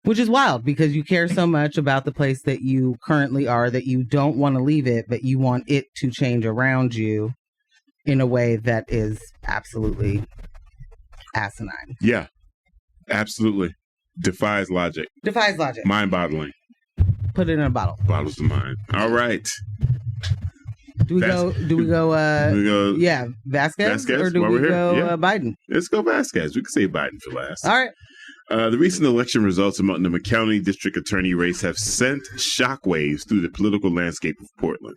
Which is wild, because you care so much about the place that you currently are that you don't want to leave it, but you want it to change around you in a way that is absolutely asinine. Yeah, absolutely. Defies logic. Mind-boggling. Put it in a bottle. Bottles of mine. All right. Do we go? Yeah, Vasquez, or do we go Biden? Let's go Vasquez. We can say Biden for last. All right. The recent election results in the Multnomah County District Attorney race have sent shockwaves through the political landscape of Portland.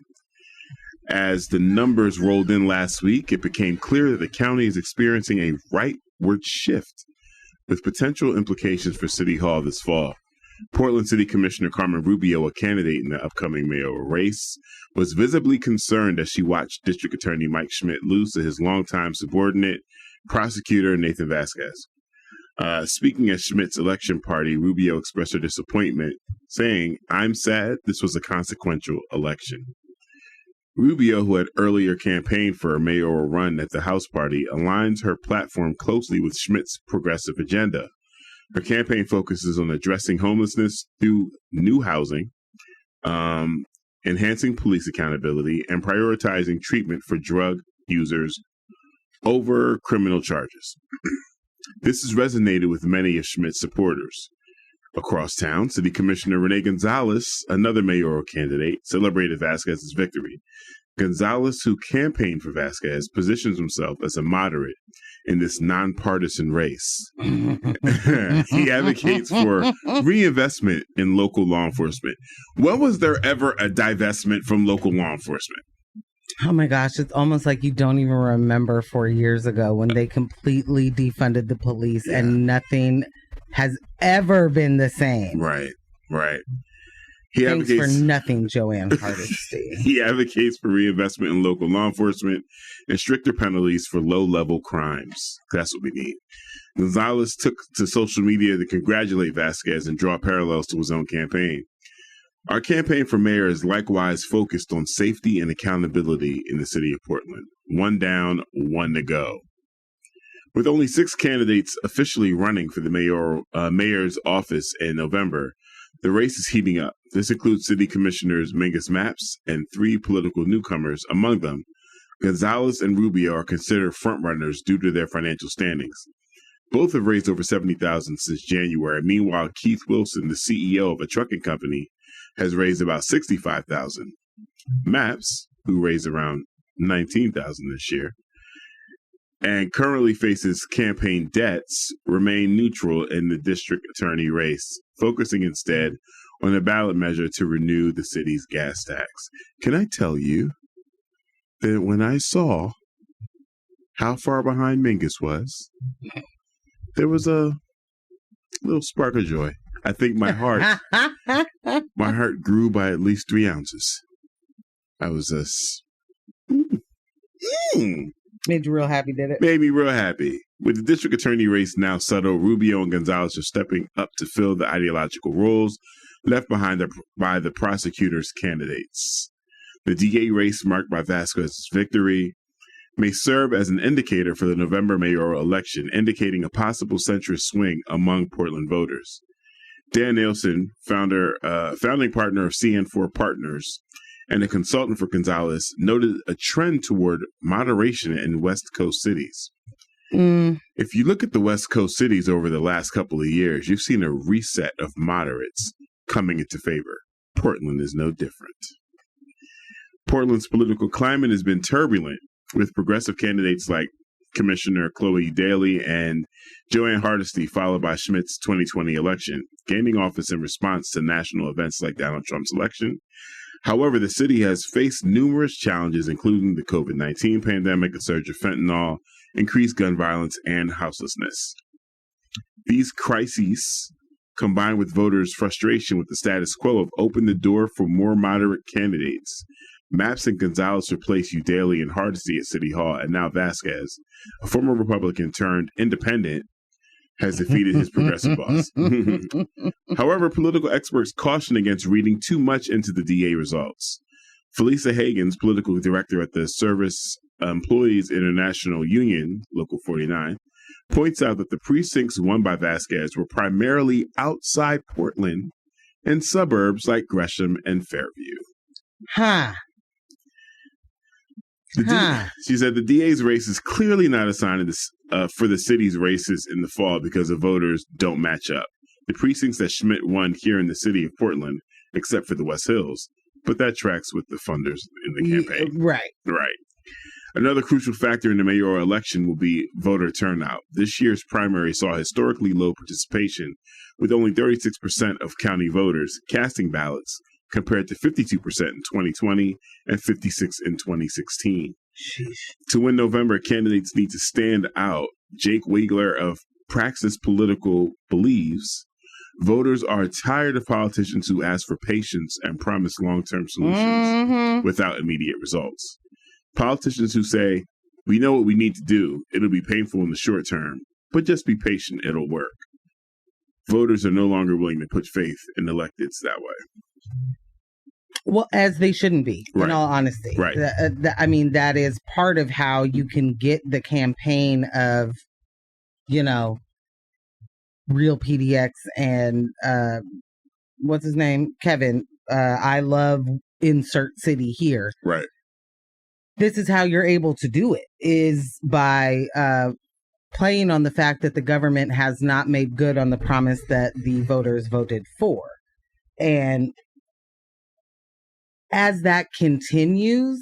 As the numbers rolled in last week, it became clear that the county is experiencing a rightward shift, with potential implications for City Hall this fall. Portland City Commissioner Carmen Rubio, a candidate in the upcoming mayoral race, was visibly concerned as she watched District Attorney Mike Schmidt lose to his longtime subordinate, prosecutor Nathan Vasquez. Speaking at Schmidt's election party, Rubio expressed her disappointment, saying, "I'm sad this was a consequential election." Rubio, who had earlier campaigned for a mayoral run at the House party, aligns her platform closely with Schmidt's progressive agenda. Her campaign focuses on addressing homelessness through new housing, enhancing police accountability, and prioritizing treatment for drug users over criminal charges. This has resonated with many of Schmidt's supporters. Across town, City Commissioner Renee Gonzalez, another mayoral candidate, celebrated Vasquez's victory. Gonzalez, who campaigned for Vasquez, positions himself as a moderate in this nonpartisan race. He advocates for reinvestment in local law enforcement. When was there ever a divestment from local law enforcement? Oh my gosh, it's almost like you don't even remember 4 years ago when they completely defunded the police and nothing has ever been the same. Right. Thanks for nothing, Joanne Hardesty. He advocates for reinvestment in local law enforcement and stricter penalties for low-level crimes. That's what we need. Gonzalez took to social media to congratulate Vasquez and draw parallels to his own campaign. Our campaign for mayor is likewise focused on safety and accountability in the city of Portland. One down, one to go. With only 6 candidates officially running for the mayor's office in November, the race is heating up. This includes City Commissioners Mingus Mapps and 3 political newcomers. Among them, Gonzalez and Rubio are considered frontrunners due to their financial standings. Both have raised over $70,000 since January. Meanwhile, Keith Wilson, the CEO of a trucking company, has raised about $65,000. Mapps, who raised around $19,000 this year, and currently faces campaign debts, remain neutral in the district attorney race, focusing instead on a ballot measure to renew the city's gas tax. Can I tell you that when I saw how far behind Mingus was, there was a little spark of joy. I think my heart grew by at least 3 ounces. I was just... Made you real happy, did it? Made me real happy. With the district attorney race now settled, Rubio and Gonzalez are stepping up to fill the ideological roles left behind by the prosecutor's candidates. The DA race, marked by Vasquez's victory, may serve as an indicator for the November mayoral election, indicating a possible centrist swing among Portland voters. Dan Nielsen, founding partner of CN4 Partners, and a consultant for Gonzalez, noted a trend toward moderation in West Coast cities. If you look at the West Coast cities over the last couple of years, you've seen a reset of moderates coming into favor. Portland is no different. Portland's political climate has been turbulent, with progressive candidates like Commissioner Chloe Daly and Joanne Hardesty, followed by Schmidt's 2020 election, gaining office in response to national events like Donald Trump's election. However, the city has faced numerous challenges, including the COVID-19 pandemic, a surge of fentanyl, increased gun violence, and houselessness. These crises, combined with voters' frustration with the status quo, have opened the door for more moderate candidates. Mapps and Gonzalez replaced Daly and Hardesty at City Hall, and now Vasquez, a former Republican turned independent, has defeated his progressive boss. However, political experts caution against reading too much into the DA results. Felisa Hagens, political director at the Service Employees International Union, Local 49, points out that the precincts won by Vasquez were primarily outside Portland and suburbs like Gresham and Fairview. She said the DA's race is clearly not a sign of for the city's races in the fall because the voters don't match up. The precincts that Schmidt won here in the city of Portland, except for the West Hills, but that tracks with the funders in the campaign. Right. Another crucial factor in the mayoral election will be voter turnout. This year's primary saw historically low participation, with only 36% of county voters casting ballots, compared to 52% in 2020 and 56% in 2016. Sheesh. To win November, candidates need to stand out. Jake Wiegler of Praxis Political believes voters are tired of politicians who ask for patience and promise long-term solutions without immediate results. Politicians who say, we know what we need to do, it'll be painful in the short term, But just be patient. It'll work. Voters are no longer willing to put faith in electeds that way. Well, as they shouldn't be, in all honesty. Right. I mean, that is part of how you can get the campaign of, real PDX and what's his name? Kevin. I love insert city here. Right. This is how you're able to do it, is by playing on the fact that the government has not made good on the promise that the voters voted for. And as that continues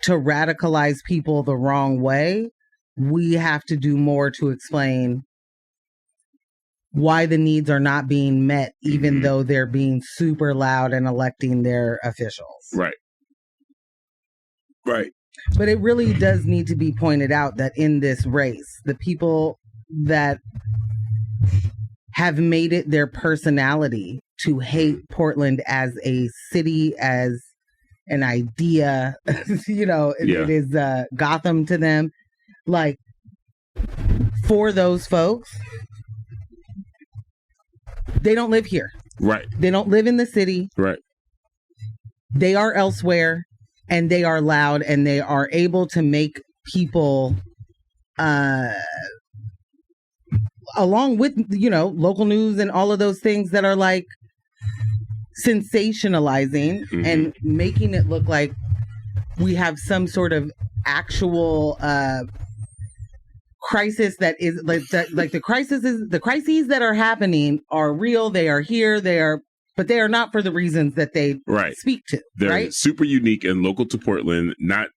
to radicalize people the wrong way, we have to do more to explain why the needs are not being met, even though they're being super loud and electing their officials. Right. Right. But it really does need to be pointed out that in this race, the people that have made it their personality to hate Portland as a city, as an idea, it is Gotham to them. Like, for those folks, they don't live here. Right. They don't live in the city. Right. They are elsewhere, and they are loud, and they are able to make people, along with, local news and all of those things that are like sensationalizing and making it look like we have some sort of actual crisis that is like the crises that are happening are real. They are here. But they are not for the reasons that they speak to. They're super unique and local to Portland, not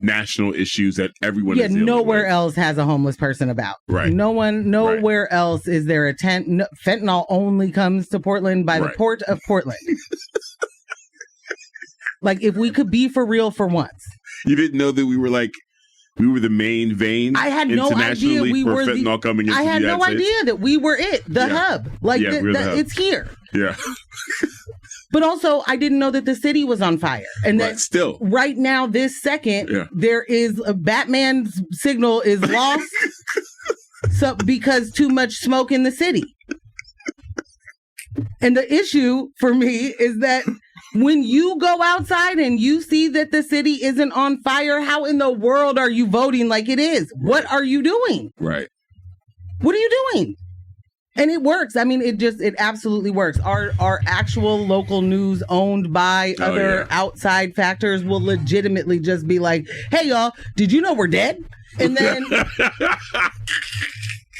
national issues that everyone is dealing nowhere with. else has a homeless person about. Right. Nowhere else is there a tent. No, fentanyl only comes to Portland by the port of Portland. Like, if we could be for real for once. You didn't know that we were the main vein. I had no idea we were fentanyl coming into the United States. Idea that we were the hub. Like, we're the hub. It's here. Yeah. But also, I didn't know that the city was on fire. And that still, right now, this second, there is a Batman's signal is lost because too much smoke in the city. And the issue for me is that when you go outside and you see that the city isn't on fire, how in the world are you voting like it is? What are you doing? Right. What are you doing? And it works. I mean, it absolutely works. Our actual local news owned by other outside factors will legitimately just be like, hey, y'all, did you know we're dead? And then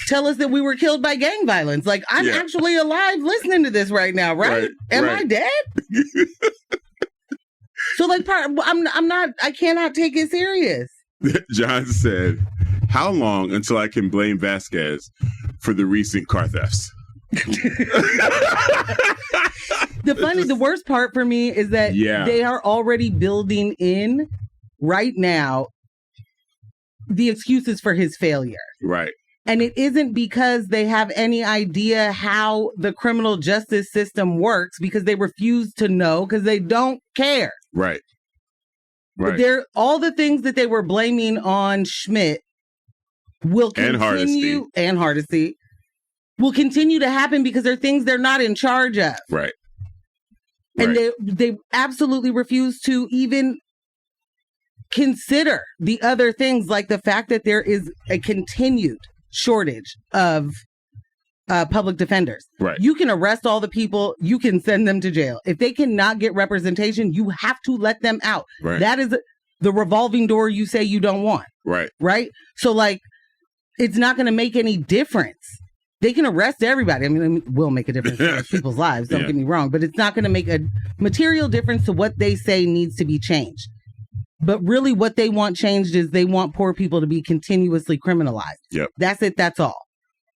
tell us that we were killed by gang violence. Like, I'm actually alive listening to this right now, right? Am I dead? So, like, I cannot take it serious. John said, how long until I can blame Vasquez for the recent car thefts? The worst part for me is that they are already building in right now the excuses for his failure. Right. And it isn't because they have any idea how the criminal justice system works, because they refuse to know, because they don't care. Right. Right. All the things that they were blaming on Schmidt will continue, and Hardesty will continue to happen because they're things they're not in charge of. Right. And they absolutely refuse to even consider the other things, like the fact that there is a continued shortage of public defenders. Right. You can arrest all the people, you can send them to jail. If they cannot get representation, you have to let them out. Right. That is the revolving door you say you don't want. Right. Right? So, like, it's not going to make any difference. They can arrest everybody. I mean, it will make a difference in people's lives, don't get me wrong, but it's not going to make a material difference to what they say needs to be changed. But really what they want changed is they want poor people to be continuously criminalized. Yep. That's it. That's all.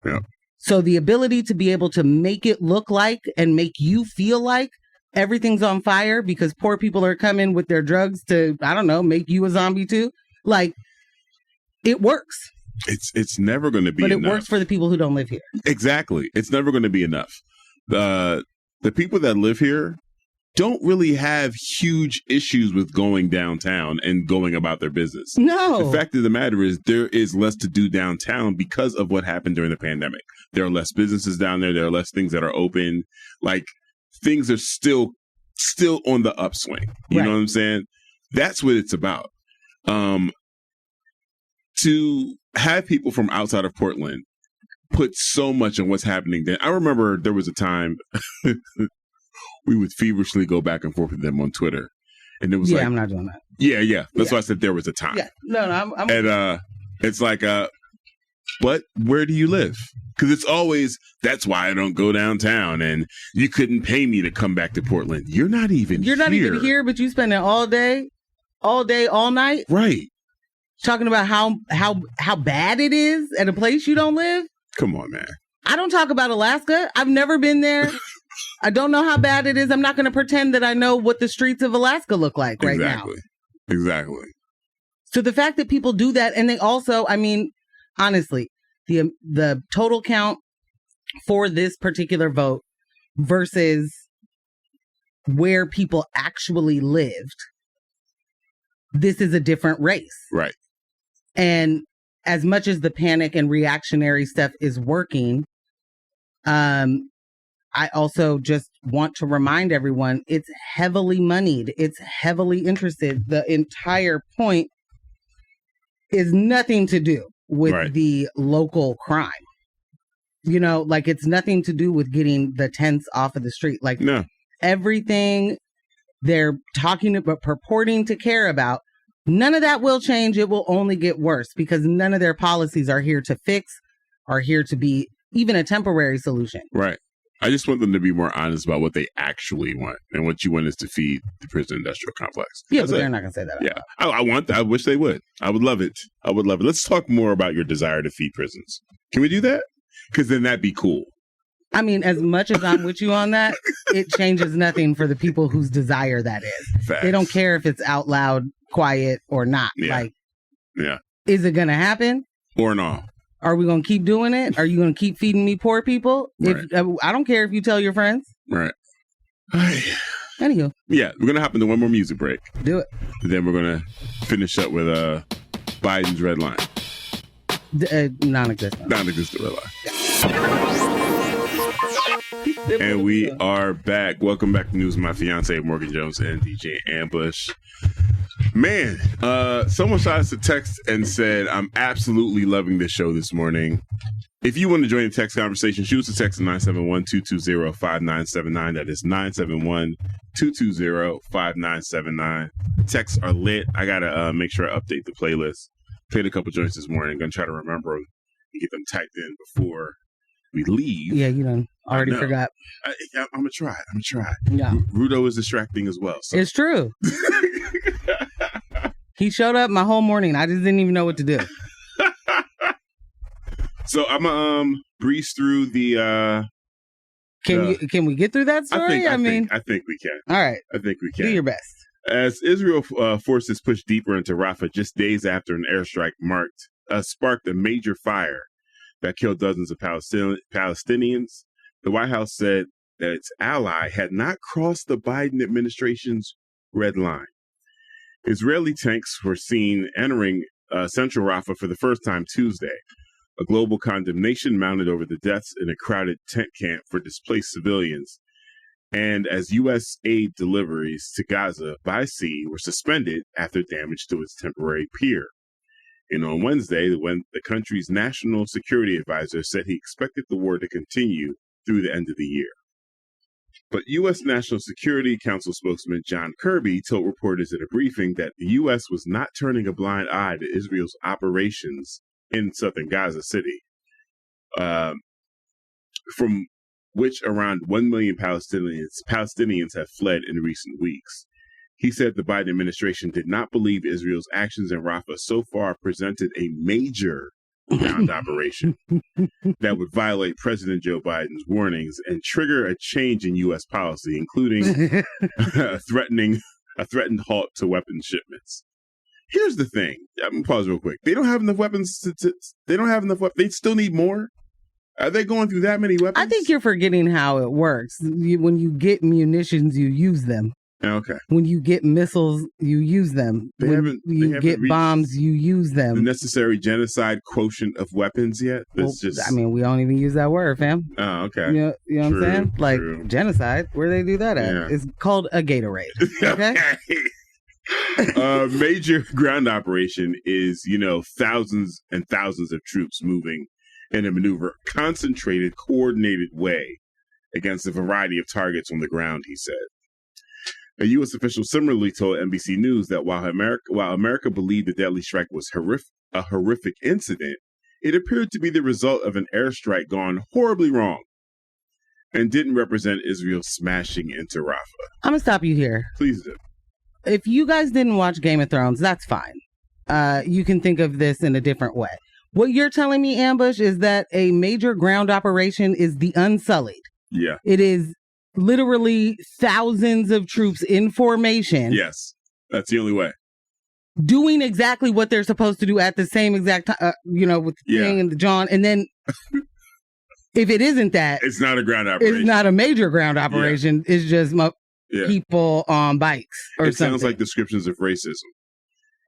Yep. So the ability to be able to make it look like and make you feel like everything's on fire because poor people are coming with their drugs to, I don't know, make you a zombie too. Like, it works. It's never going to be enough. But it works for the people who don't live here. Exactly. It's never going to be enough. The people that live here don't really have huge issues with going downtown and going about their business. No. The fact of the matter is there is less to do downtown because of what happened during the pandemic. There are less businesses down there. There are less things that are open. Like, things are still on the upswing. You know what I'm saying? That's what it's about. To have people from outside of Portland put so much on what's happening there. I remember there was a time we would feverishly go back and forth with them on Twitter. And it was like, I'm not doing that. Yeah. That's why I said there was a time. Yeah. No, I'm and it's like, but where do you live? Because it's always, that's why I don't go downtown, and you couldn't pay me to come back to Portland. You're not even here, but you spend it all day, all night. Right. Talking about how bad it is at a place you don't live. Come on, man. I don't talk about Alaska. I've never been there. I don't know how bad it is. I'm not going to pretend that I know what the streets of Alaska look like right now. Exactly. So the fact that people do that, and they also, I mean, honestly, the total count for this particular vote versus where people actually lived, this is a different race. Right. And as much as the panic and reactionary stuff is working, I also just want to remind everyone it's heavily moneyed. It's heavily interested. The entire point is nothing to do with the local crime. You know, like, it's nothing to do with getting the tents off of the street. Like, no. Everything they're talking about, purporting to care about, none of that will change. It will only get worse because none of their policies are here to fix, are here to be even a temporary solution. Right. I just want them to be more honest about what they actually want. And what you want is to feed the prison industrial complex. Yeah, but they're not going to say that. Yeah. I wish they would. I would love it. Let's talk more about your desire to feed prisons. Can we do that? Because then that'd be cool. I mean, as much as I'm with you on that, it changes nothing for the people whose desire that is. Facts. They don't care if it's out loud, quiet, or not. Is it going to happen? Or not? Are we going to keep doing it? Are you going to keep feeding me poor people? Right. I don't care if you tell your friends. Right. Anywho. Yeah, we're going to hop into one more music break. Do it. Then we're going to finish up with Biden's red line. Non-existent. Non-existent red line. And we are back. Welcome back to News with My Fiancé, Morgan Jones and DJ Ambush. Man, someone shot us a text and said, I'm absolutely loving this show this morning. If you want to join the text conversation, shoot us a text at 971-220-5979. That is 971-220-5979. Texts are lit. I got to make sure I update the playlist. Played a couple joints this morning. Going to try to remember them and get them typed in before we leave. Yeah, you done already forgot. I'm going to try. Yeah. Rudo is distracting as well. So. It's true. He showed up my whole morning. I just didn't even know what to do. So I'm gonna breeze through the. Can we get through that story? I think we can. All right. I think we can. Do your best. As Israel forces push deeper into Rafah just days after an airstrike sparked a major fire that killed dozens of Palestinians, the White House said that its ally had not crossed the Biden administration's red line. Israeli tanks were seen entering central Rafah for the first time Tuesday. A global condemnation mounted over the deaths in a crowded tent camp for displaced civilians. And as U.S. aid deliveries to Gaza by sea were suspended after damage to its temporary pier. And on Wednesday, when the country's national security advisor said he expected the war to continue through the end of the year. But U.S. National Security Council spokesman John Kirby told reporters at a briefing that the U.S. was not turning a blind eye to Israel's operations in southern Gaza City, from which around 1 million Palestinians have fled in recent weeks. He said the Biden administration did not believe Israel's actions in Rafah so far presented a major ground operation that would violate President Joe Biden's warnings and trigger a change in U.S. policy, including a threatened halt to weapons shipments. Here's the thing. I'm gonna pause real quick. They don't have enough weapons. They don't have enough weapons. They still need more. Are they going through that many weapons? I think you're forgetting how it works. When you get munitions, you use them. Okay. When you get missiles, you use them. When you get bombs, you use them. The necessary genocide quotient of weapons yet? Well, I mean, we don't even use that word, fam. Oh, okay. You know what I'm saying? Like, genocide, where they do that at? Yeah. It's called a Gatorade. Okay? Major ground operation is, thousands and thousands of troops moving in a maneuver, concentrated, coordinated way against a variety of targets on the ground, he said. A U.S. official similarly told NBC News that while America believed the deadly strike was a horrific incident, it appeared to be the result of an airstrike gone horribly wrong and didn't represent Israel smashing into Rafah. I'm going to stop you here. Please do. If you guys didn't watch Game of Thrones, that's fine. You can think of this in a different way. What you're telling me, Ambush, is that a major ground operation is the Unsullied. Yeah. It is literally thousands of troops in formation. Yes, that's the only way. Doing exactly what they're supposed to do at the same exact time, with the King and the John. And then if it isn't that, it's not a ground operation. It's not a major ground operation. Yeah. It's just people on bikes or something. It sounds like descriptions of racism.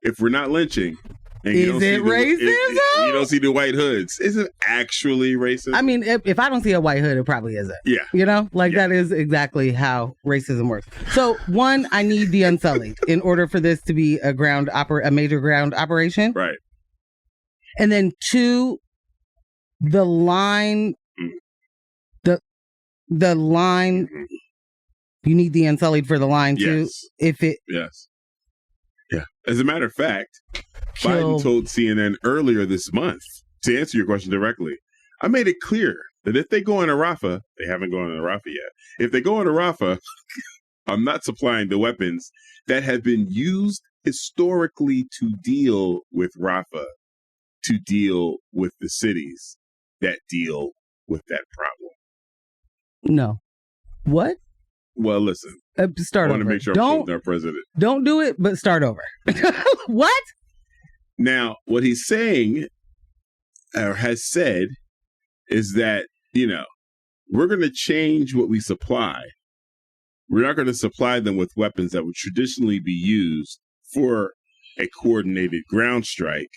If we're not lynching... Is it racism? You don't see the white hoods. Is it actually racist? I mean, if I don't see a white hood, it probably isn't. Yeah. That is exactly how racism works. So, one, I need the Unsullied in order for this to be a major ground operation. Right. And then two, the line, the line, you need the Unsullied for the line too. Yes. Yeah. As a matter of fact, Biden told CNN earlier this month, to answer your question directly, I made it clear that if they go into Rafah, they haven't gone into Rafah yet. If they go into Rafah, I'm not supplying the weapons that have been used historically to deal with Rafah, to deal with the cities that deal with that problem. No. What? Well, listen. Start over. I want to make sure I'm quoting our president. Don't do it, but start over. What? Now, what he's saying or has said is that, we're going to change what we supply. We're not going to supply them with weapons that would traditionally be used for a coordinated ground strike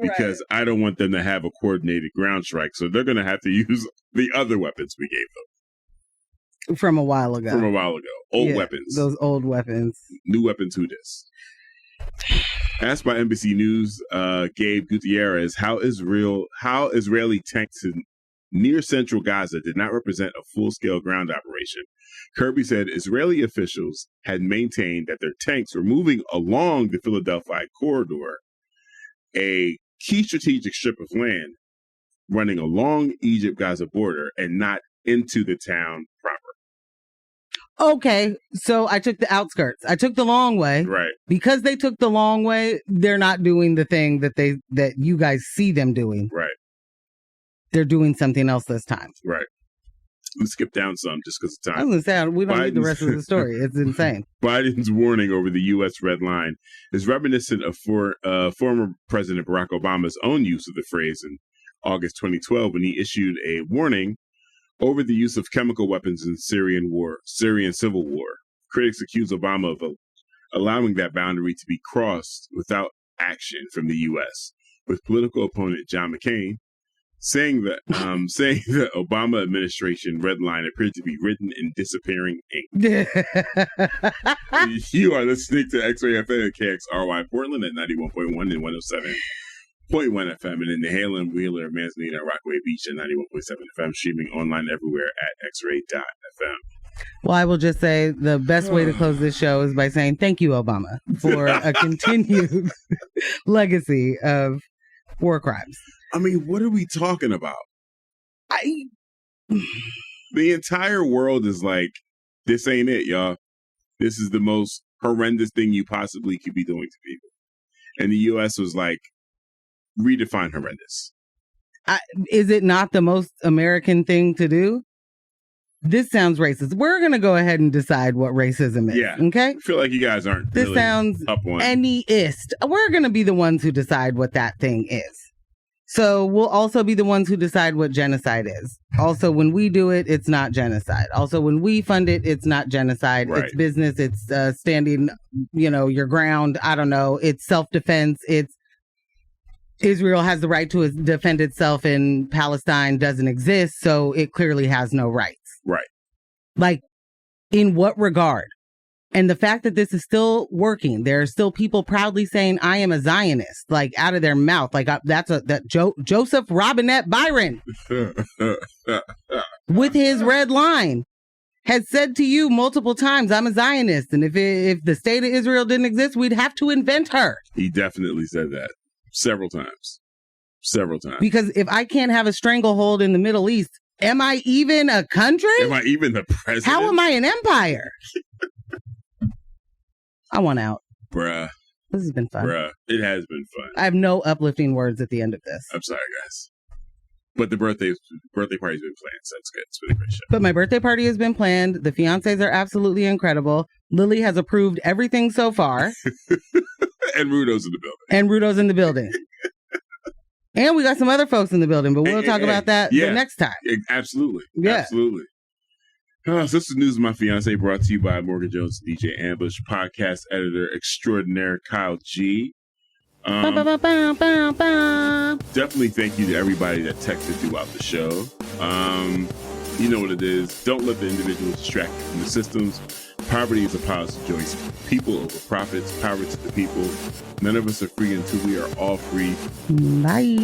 because I don't want them to have a coordinated ground strike. So they're going to have to use the other weapons we gave them. From a while ago. Old weapons. Those old weapons. New weapons, who dis? Asked by NBC News, Gabe Gutierrez, how Israeli tanks in near central Gaza did not represent a full-scale ground operation. Kirby said Israeli officials had maintained that their tanks were moving along the Philadelphia corridor, a key strategic strip of land running along Egypt-Gaza border and not into the town proper. Okay, so I took the outskirts. I took the long way. Right. Because they took the long way, they're not doing the thing that you guys see them doing. Right. They're doing something else this time. Right. Let's skip down some just because of time. I was going to say, we don't need the rest of the story. It's insane. Biden's warning over the U.S. red line is reminiscent of former President Barack Obama's own use of the phrase in August 2012 when he issued a warning over the use of chemical weapons in Syrian civil war. Critics accuse Obama of allowing that boundary to be crossed without action from the U.S., with political opponent John McCain saying that the Obama administration red line appeared to be written in disappearing ink. You are listening to XOXO and KXRY Portland at 91.1 and 107.1 FM, and in the Halen, Wheeler, Manzanita, Rockaway Beach at 91.7 FM, streaming online everywhere at xray.fm. Well, I will just say the best way to close this show is by saying thank you, Obama, for a continued legacy of war crimes. I mean, what are we talking about? The entire world is like, this ain't it, y'all. This is the most horrendous thing you possibly could be doing to people. And the U.S. was like, redefine horrendous. Is it not the most American thing to do? This sounds racist. We're going to go ahead and decide what racism is. Yeah. Okay? I feel like you guys aren't This really sounds up on anyist. We're going to be the ones who decide what that thing is. So we'll also be the ones who decide what genocide is. Also, when we do it, it's not genocide. Also, when we fund it, it's not genocide. Right. It's business. It's standing, your ground. I don't know. It's self-defense. It's Israel has the right to defend itself and Palestine doesn't exist. So it clearly has no rights. Right. Like, in what regard? And the fact that this is still working, there are still people proudly saying, I am a Zionist, like out of their mouth. Like Joseph Robinette Byron with his red line has said to you multiple times, I'm a Zionist. And if the state of Israel didn't exist, we'd have to invent her. He definitely said that several times. Because if I can't have a stranglehold in the Middle East, am I even a country? Am I even the president? How am I an empire? I want out. Bruh. This has been fun. Bruh. It has been fun. I have no uplifting words at the end of this. I'm sorry, guys. But the birthday party's been planned, so it's good. It's been a great show. But my birthday party has been planned. The fiancés are absolutely incredible. Lily has approved everything so far. And Rudo's in the building. And we got some other folks in the building, but we'll talk about that the next time. Absolutely. Yeah. Absolutely. So this is News of My Fiancé, brought to you by Morgan Jones, DJ Ambush, podcast editor extraordinaire Kyle G. Definitely thank you to everybody that texted throughout the show. You know what it is. Don't let the individuals distract you from the systems. Poverty is a policy choice. People over profits. Power to the people. None of us are free until we are all free. Bye.